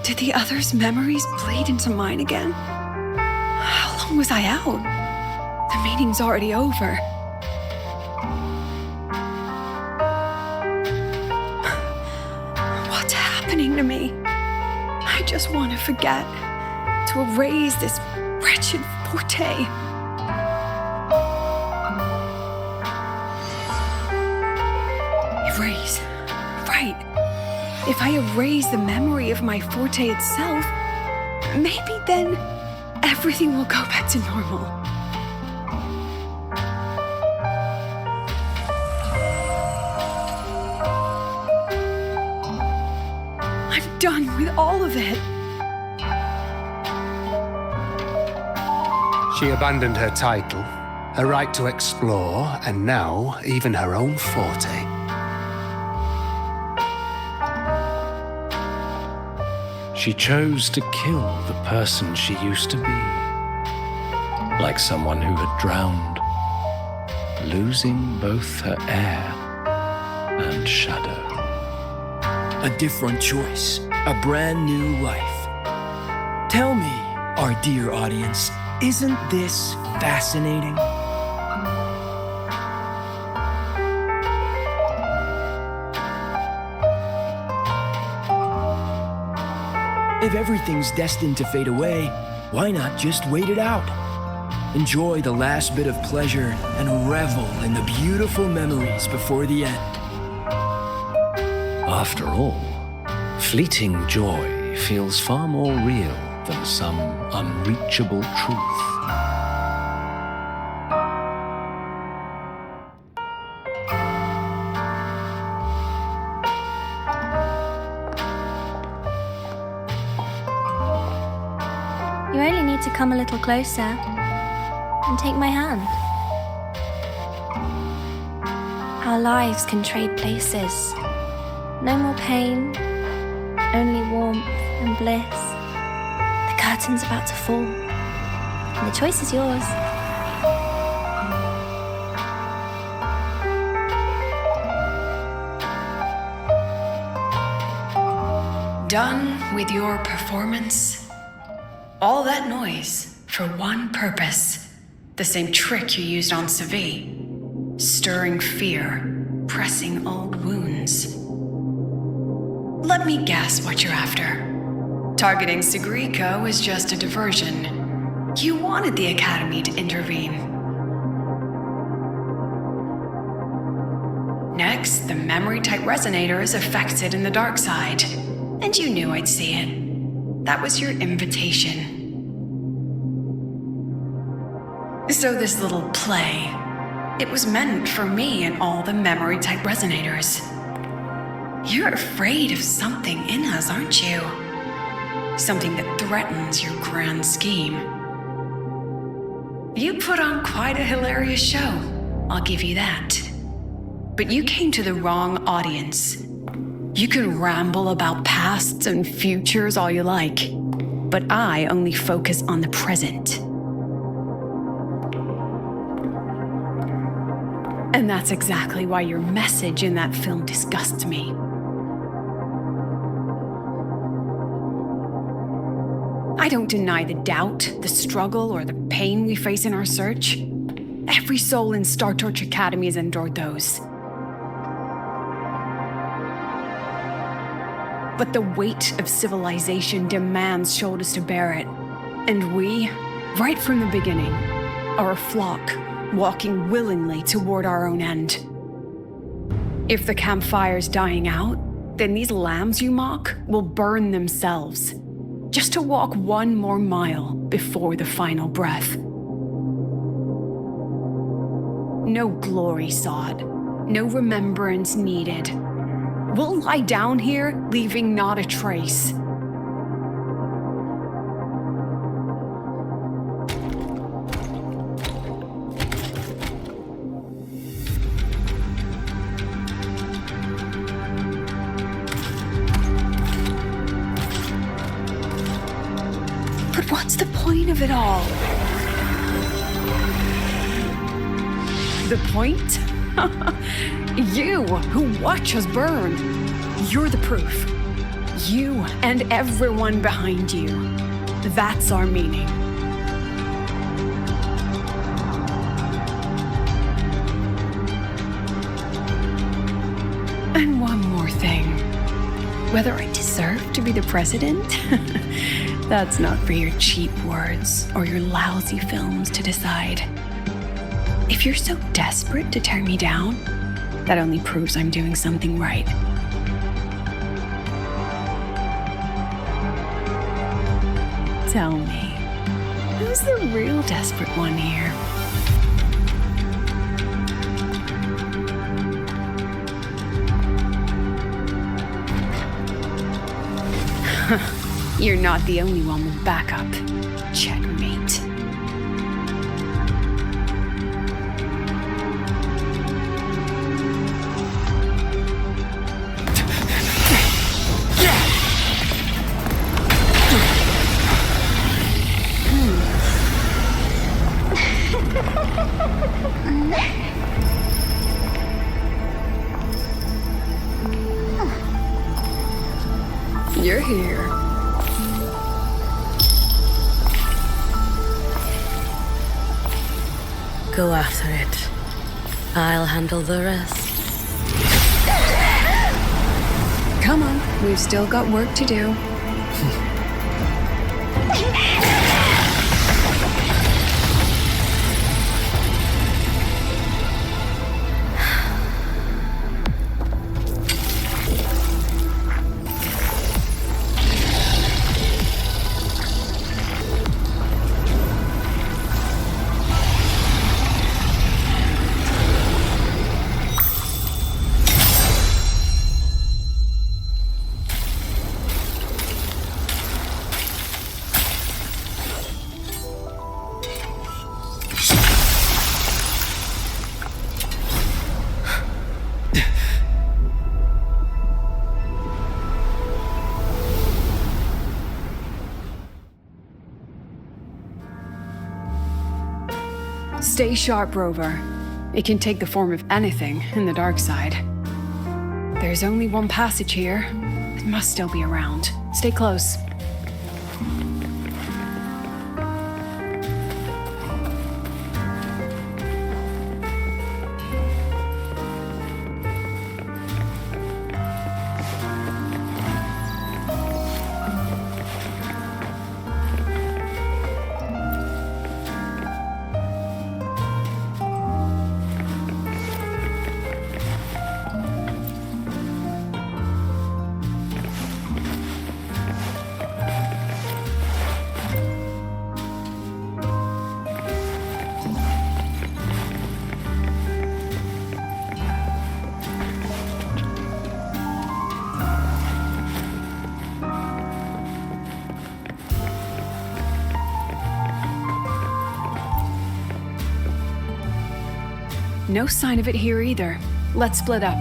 [SPEAKER 3] Did the others' memories bleed into mine again? How long was I out? The meeting's already over. What's happening to me? I just want to forget, to erase this wretched forte. Erase. Right. If I erase the memory of my forte itself, maybe then everything will go back to normal. I'm done with all of it.
[SPEAKER 9] She abandoned her title, her right to explore, and now even her own forte.
[SPEAKER 10] She chose to kill the person she used to be, like someone who had drowned, losing both her air and shadow.
[SPEAKER 16] A different choice, a brand new life. Tell me, our dear audience, isn't this fascinating? If everything's destined to fade away, why not just wait it out? Enjoy the last bit of pleasure and revel in the beautiful memories before the end.
[SPEAKER 10] After all, fleeting joy feels far more real than some unreachable truth.
[SPEAKER 15] You only come a little closer and take my hand? Our lives can trade places. No more pain, only warmth and bliss. The curtain's about to fall, and the choice is yours.
[SPEAKER 3] Done with your performance? All that noise for one purpose. The same trick you used on Savi. Stirring fear, pressing old wounds. Let me guess what you're after. Targeting Sigriko was just a diversion. You wanted the Academy to intervene. Next, the memory-type resonator is affected in the dark side. And you knew I'd see it. That was your invitation. So this little play, it was meant for me and all the memory-type resonators. You're afraid of something in us, aren't you? Something that threatens your grand scheme. You put on quite a hilarious show, I'll give you that. But you came to the wrong audience. You can ramble about pasts and futures all you like, but I only focus on the present. And that's exactly why your message in that film disgusts me. I don't deny the doubt, the struggle, or the pain we face in our search. Every soul in Star Torch Academy has endured those. But the weight of civilization demands shoulders to bear it. And we, right from the beginning, are a flock, walking willingly toward our own end. If the campfire's dying out, then these lambs you mock will burn themselves, just to walk one more mile before the final breath. No glory sought, no remembrance needed. We'll lie down here, leaving not a trace. But what's the point of it all? The point? You, who watch us burn. You're the proof. You and everyone behind you. That's our meaning. And one more thing. Whether I deserve to be the president? That's not for your cheap words or your lousy films to decide. If you're so desperate to tear me down, that only proves I'm doing something right. Tell me, who's the real desperate one here? You're not the only one with backup. Checkmate. You're here.
[SPEAKER 13] Go after it. I'll handle the rest.
[SPEAKER 3] Come on, we've still got work to do. Stay sharp, Rover. It can take the form of anything in the dark side. There's only one passage here. It must still be around. Stay close. No sign of it here either. Let's split up.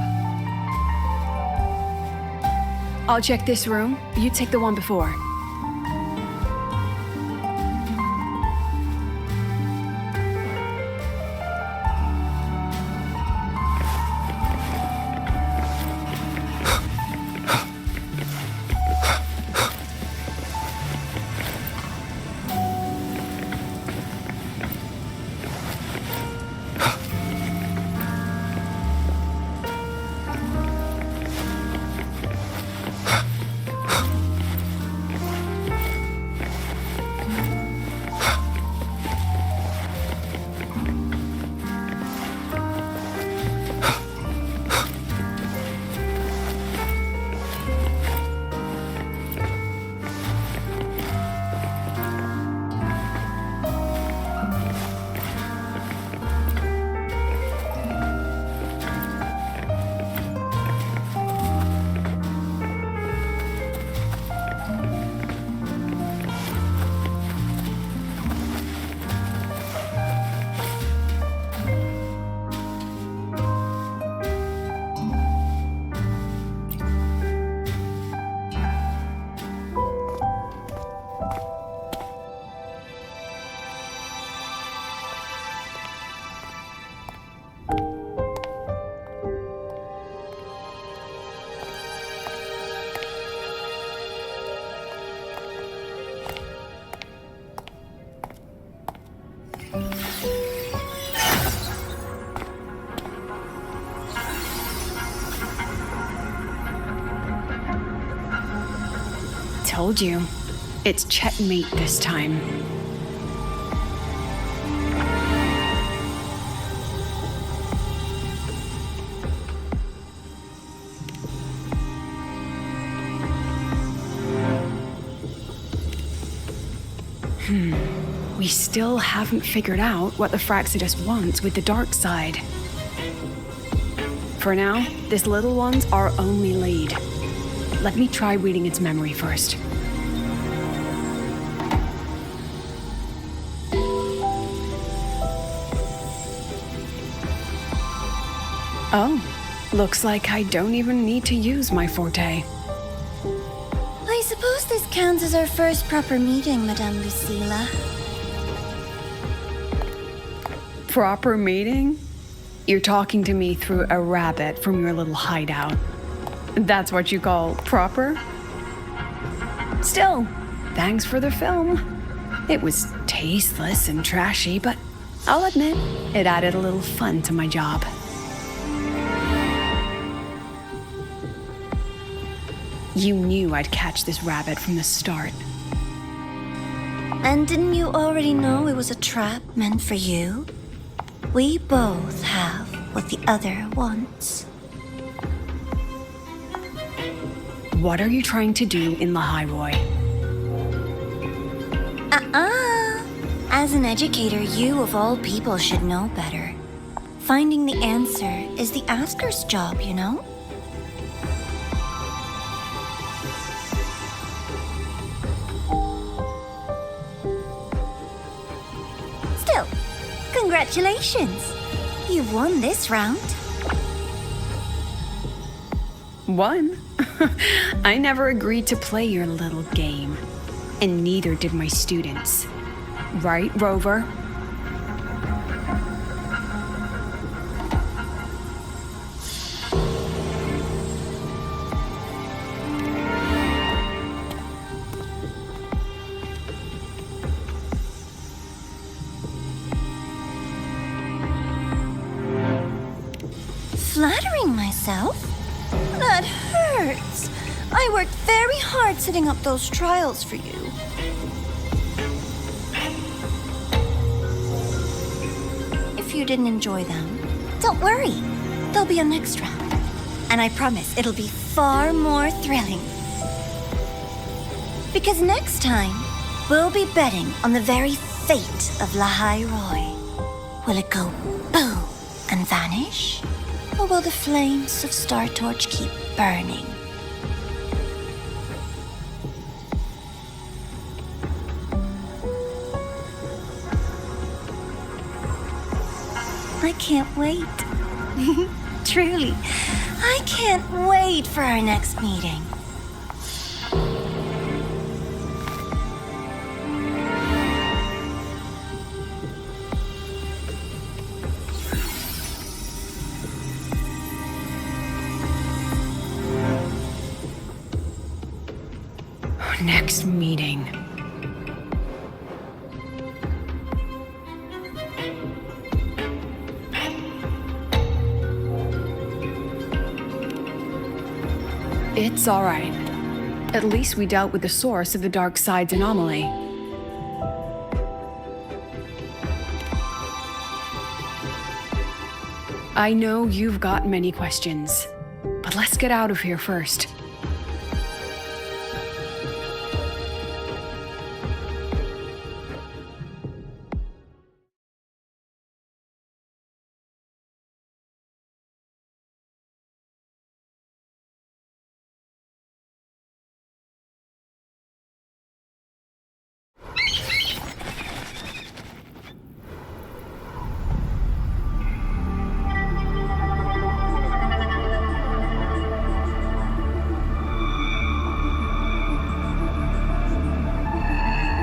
[SPEAKER 3] I'll check this room. You take the one before. Told you. It's checkmate this time. We still haven't figured out what the Fraxidus wants with the dark side. For now, this little one's our only lead. Let me try reading its memory first. Oh, looks like I don't even need to use my forte.
[SPEAKER 15] I suppose this counts as our first proper meeting, Madame Lucilla.
[SPEAKER 3] Proper meeting? You're talking to me through a rabbit from your little hideout. That's what you call proper? Still, thanks for the film. It was tasteless and trashy, but I'll admit, it added a little fun to my job. You knew I'd catch this rabbit from the start.
[SPEAKER 15] And didn't you already know it was a trap meant for you? We both have what the other wants.
[SPEAKER 3] What are you trying to do in the Highroy?
[SPEAKER 15] As an educator, you of all people should know better. Finding the answer is the asker's job, you know? Still, congratulations! You've won this round.
[SPEAKER 3] Won? I never agreed to play your little game. And neither did my students. Right, Rover?
[SPEAKER 15] flattering myself? That hurts. I worked very hard setting up those trials for you. If you didn't enjoy them, don't worry. There'll be a next round. And I promise it'll be far more thrilling. Because next time, we'll be betting on the very fate of Lahai Roy. Will it go boom and vanish? Or will the flames of Star Torch keep burning? I can't wait. Truly, I can't wait for our next meeting.
[SPEAKER 3] Next meeting. It's all right. At least we dealt with the source of the dark side's anomaly. I know you've got many questions, but let's get out of here first.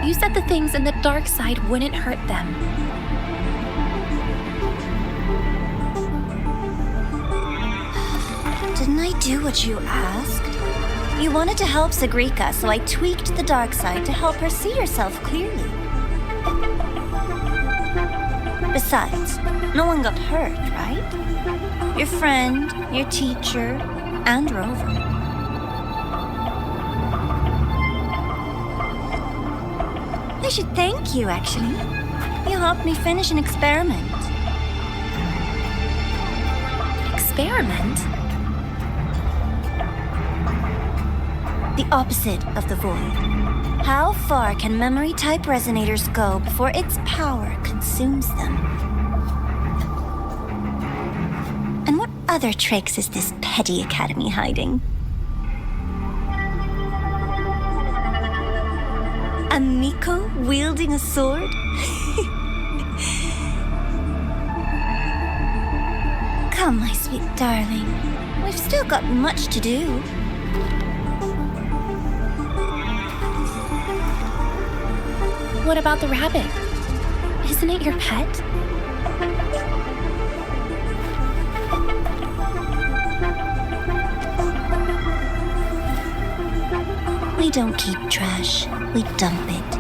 [SPEAKER 6] You said the things in the dark side wouldn't hurt them.
[SPEAKER 15] Didn't I do what you asked? You wanted to help Sagrika, so I tweaked the dark side to help her see herself clearly. Besides, no one got hurt, right? Your friend, your teacher, and Rover. I should thank you, actually. You helped me finish an experiment.
[SPEAKER 6] Experiment?
[SPEAKER 15] The opposite of the void. How far can memory-type resonators go before its power consumes them? And what other tricks is this petty academy hiding? A Miko wielding a sword? Come, my sweet darling. We've still got much to do.
[SPEAKER 6] What about the rabbit? Isn't it your pet?
[SPEAKER 15] We don't keep trash, we dump it.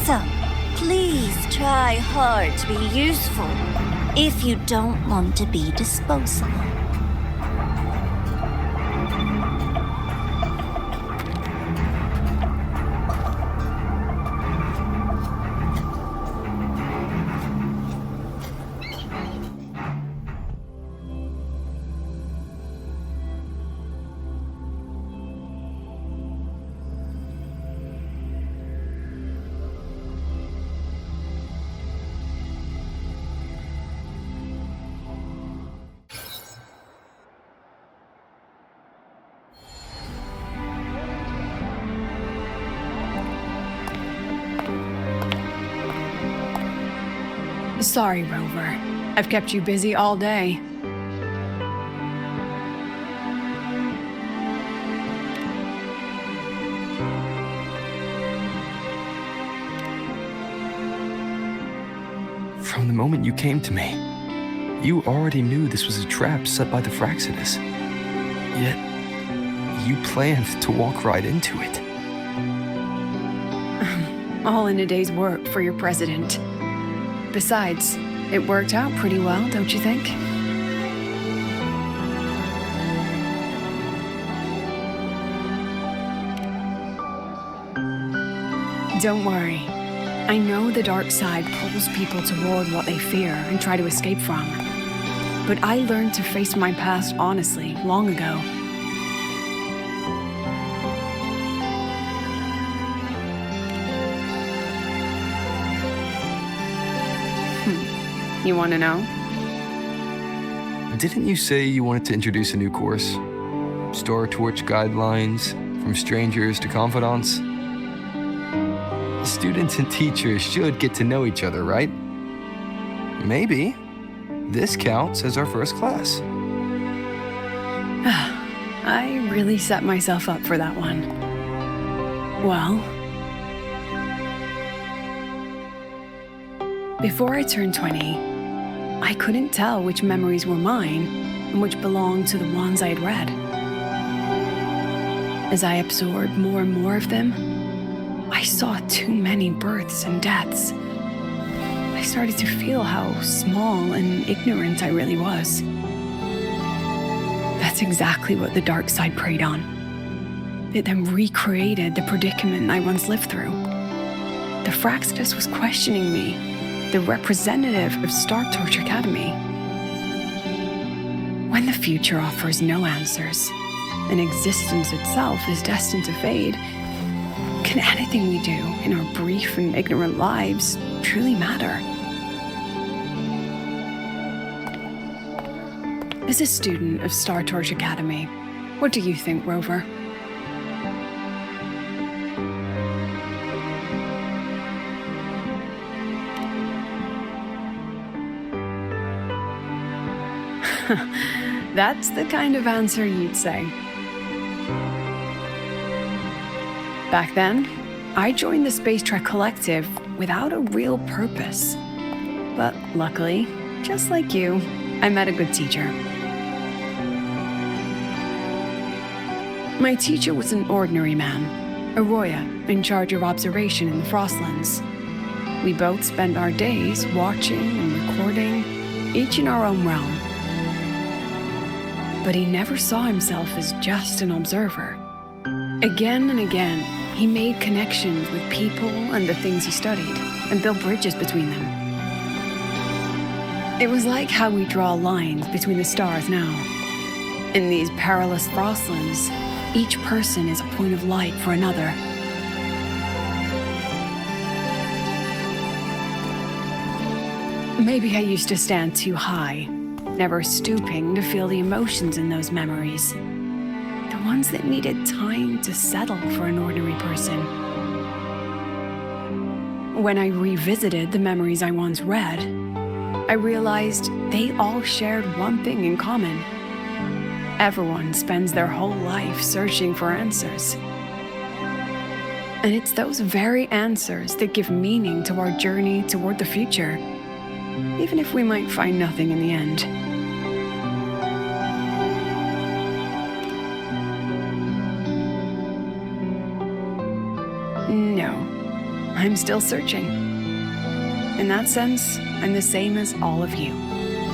[SPEAKER 15] So, please try hard to be useful if you don't want to be disposable.
[SPEAKER 3] Sorry, Rover. I've kept you busy all day.
[SPEAKER 11] From the moment you came to me, you already knew this was a trap set by the Fraxidus. Yet, you planned to walk right into it.
[SPEAKER 3] All in a day's work for your president. Besides, it worked out pretty well, don't you think? Don't worry. I know the dark side pulls people toward what they fear and try to escape from. But I learned to face my past honestly long ago. You want to know?
[SPEAKER 11] Didn't you say you wanted to introduce a new course? Star Torch guidelines, from strangers to confidants? Students and teachers should get to know each other, right? Maybe this counts as our first class.
[SPEAKER 3] I really set myself up for that one. Well, before I turned 20, I couldn't tell which memories were mine and which belonged to the ones I had read. As I absorbed more and more of them, I saw too many births and deaths. I started to feel how small and ignorant I really was. That's exactly what the dark side preyed on. It then recreated the predicament I once lived through. The Fraxidus was questioning me, the representative of Star Torch Academy. When the future offers no answers, and existence itself is destined to fade, can anything we do in our brief and ignorant lives truly matter? As a student of Star Torch Academy, what do you think, Rover? That's the kind of answer you'd say. Back then, I joined the Space Trek Collective without a real purpose. But luckily, just like you, I met a good teacher. My teacher was an ordinary man, Arroya, in charge of observation in the Frostlands. We both spent our days watching and recording, each in our own realm. But he never saw himself as just an observer. Again and again, he made connections with people and the things he studied, and built bridges between them. It was like how we draw lines between the stars now. In these perilous Frostlands, each person is a point of light for another. Maybe I used to stand too high, never stooping to feel the emotions in those memories. The ones that needed time to settle for an ordinary person. When I revisited the memories I once read, I realized they all shared one thing in common. Everyone spends their whole life searching for answers. And it's those very answers that give meaning to our journey toward the future, even if we might find nothing in the end. No, I'm still searching. In that sense, I'm the same as all of you,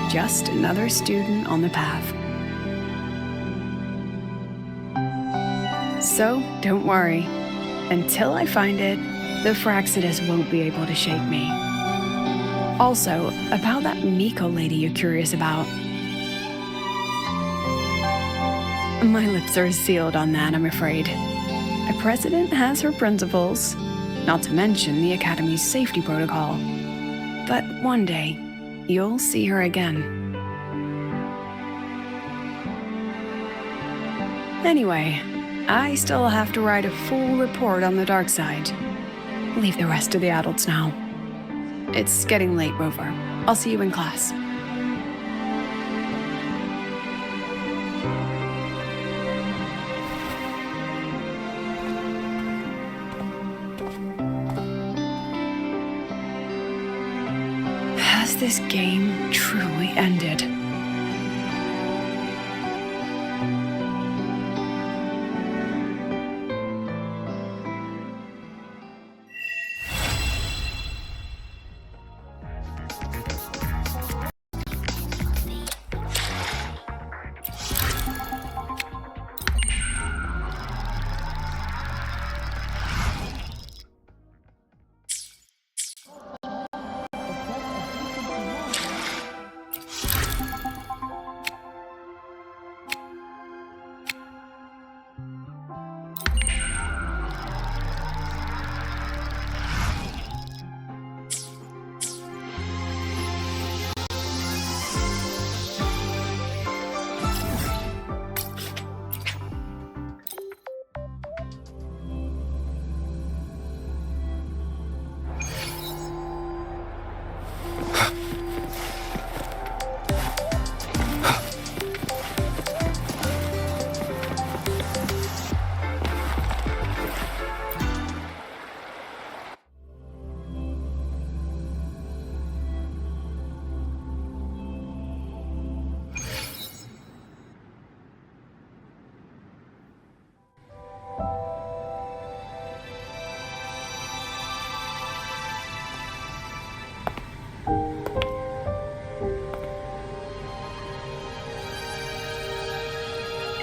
[SPEAKER 3] just another student on the path. So, don't worry. Until I find it, the Fraxidus won't be able to shake me. Also, about that Miko lady you're curious about. My lips are sealed on that, I'm afraid. A president has her principles, not to mention the Academy's safety protocol. But one day, you'll see her again. Anyway, I still have to write a full report on the dark side. Leave the rest to the adults now. It's getting late, Rover. I'll see you in class. Has this game truly ended?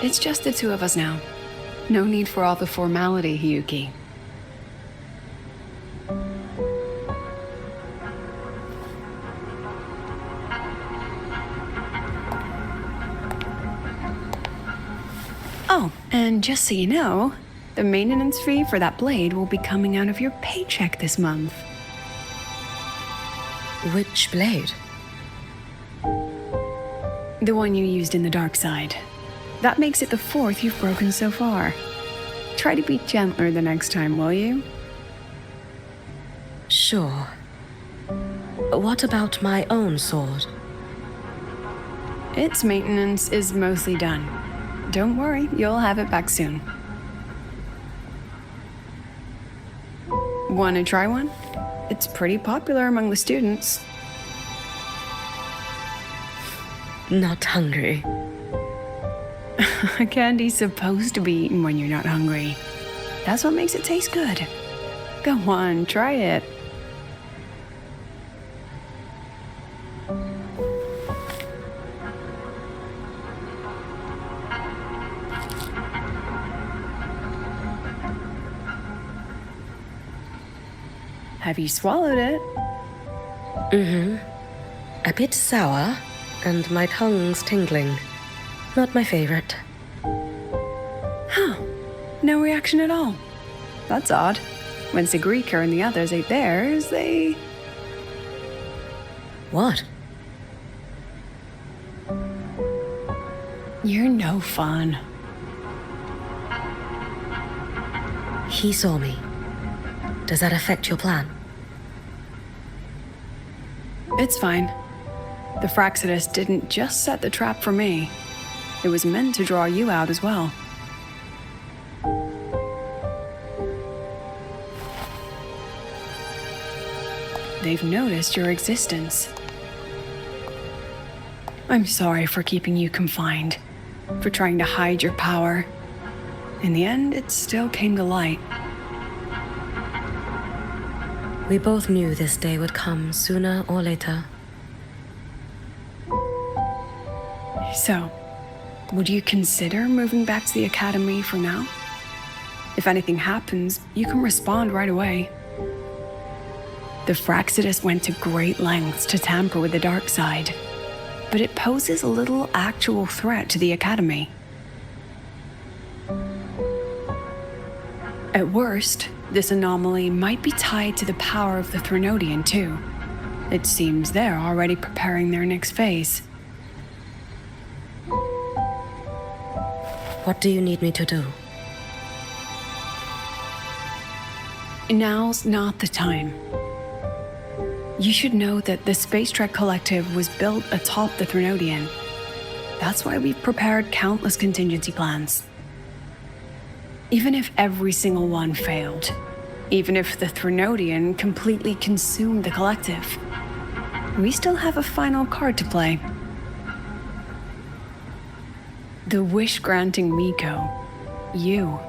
[SPEAKER 3] It's just the two of us now. No need for all the formality, Hiyuki. Oh, and just so you know, the maintenance fee for that blade will be coming out of your paycheck this month.
[SPEAKER 13] Which blade?
[SPEAKER 3] The one you used in the dark side. That makes it the 4th you've broken so far. Try to be gentler the next time, will you?
[SPEAKER 13] Sure. What about my own sword?
[SPEAKER 3] Its maintenance is mostly done. Don't worry, you'll have it back soon. Want to try one? It's pretty popular among the students.
[SPEAKER 13] Not hungry.
[SPEAKER 3] Candy's supposed to be eaten when you're not hungry. That's what makes it taste good. Go on, try it. Have you swallowed it?
[SPEAKER 13] Mm-hmm. A bit sour, and my tongue's tingling. Not my favorite.
[SPEAKER 3] Huh. No reaction at all. That's odd. When Sigrika and the others ate theirs, they...
[SPEAKER 13] What?
[SPEAKER 3] You're no fun.
[SPEAKER 13] He saw me. Does that affect your plan?
[SPEAKER 3] It's fine. The Fraxidus didn't just set the trap for me. It was meant to draw you out as well. They've noticed your existence. I'm sorry for keeping you confined, for trying to hide your power. In the end, it still came to light.
[SPEAKER 13] We both knew this day would come sooner or later.
[SPEAKER 3] So, would you consider moving back to the academy for now? If anything happens, you can respond right away. The Fraxidus went to great lengths to tamper with the dark side, but it poses a little actual threat to the academy. At worst, this anomaly might be tied to the power of the Threnodian too. It seems they're already preparing their next phase.
[SPEAKER 13] What do you need me to do?
[SPEAKER 3] Now's not the time. You should know that the Space Trek Collective was built atop the Threnodian. That's why we've prepared countless contingency plans. Even if every single one failed, even if the Threnodian completely consumed the Collective, we still have a final card to play. The wish-granting Miko, you.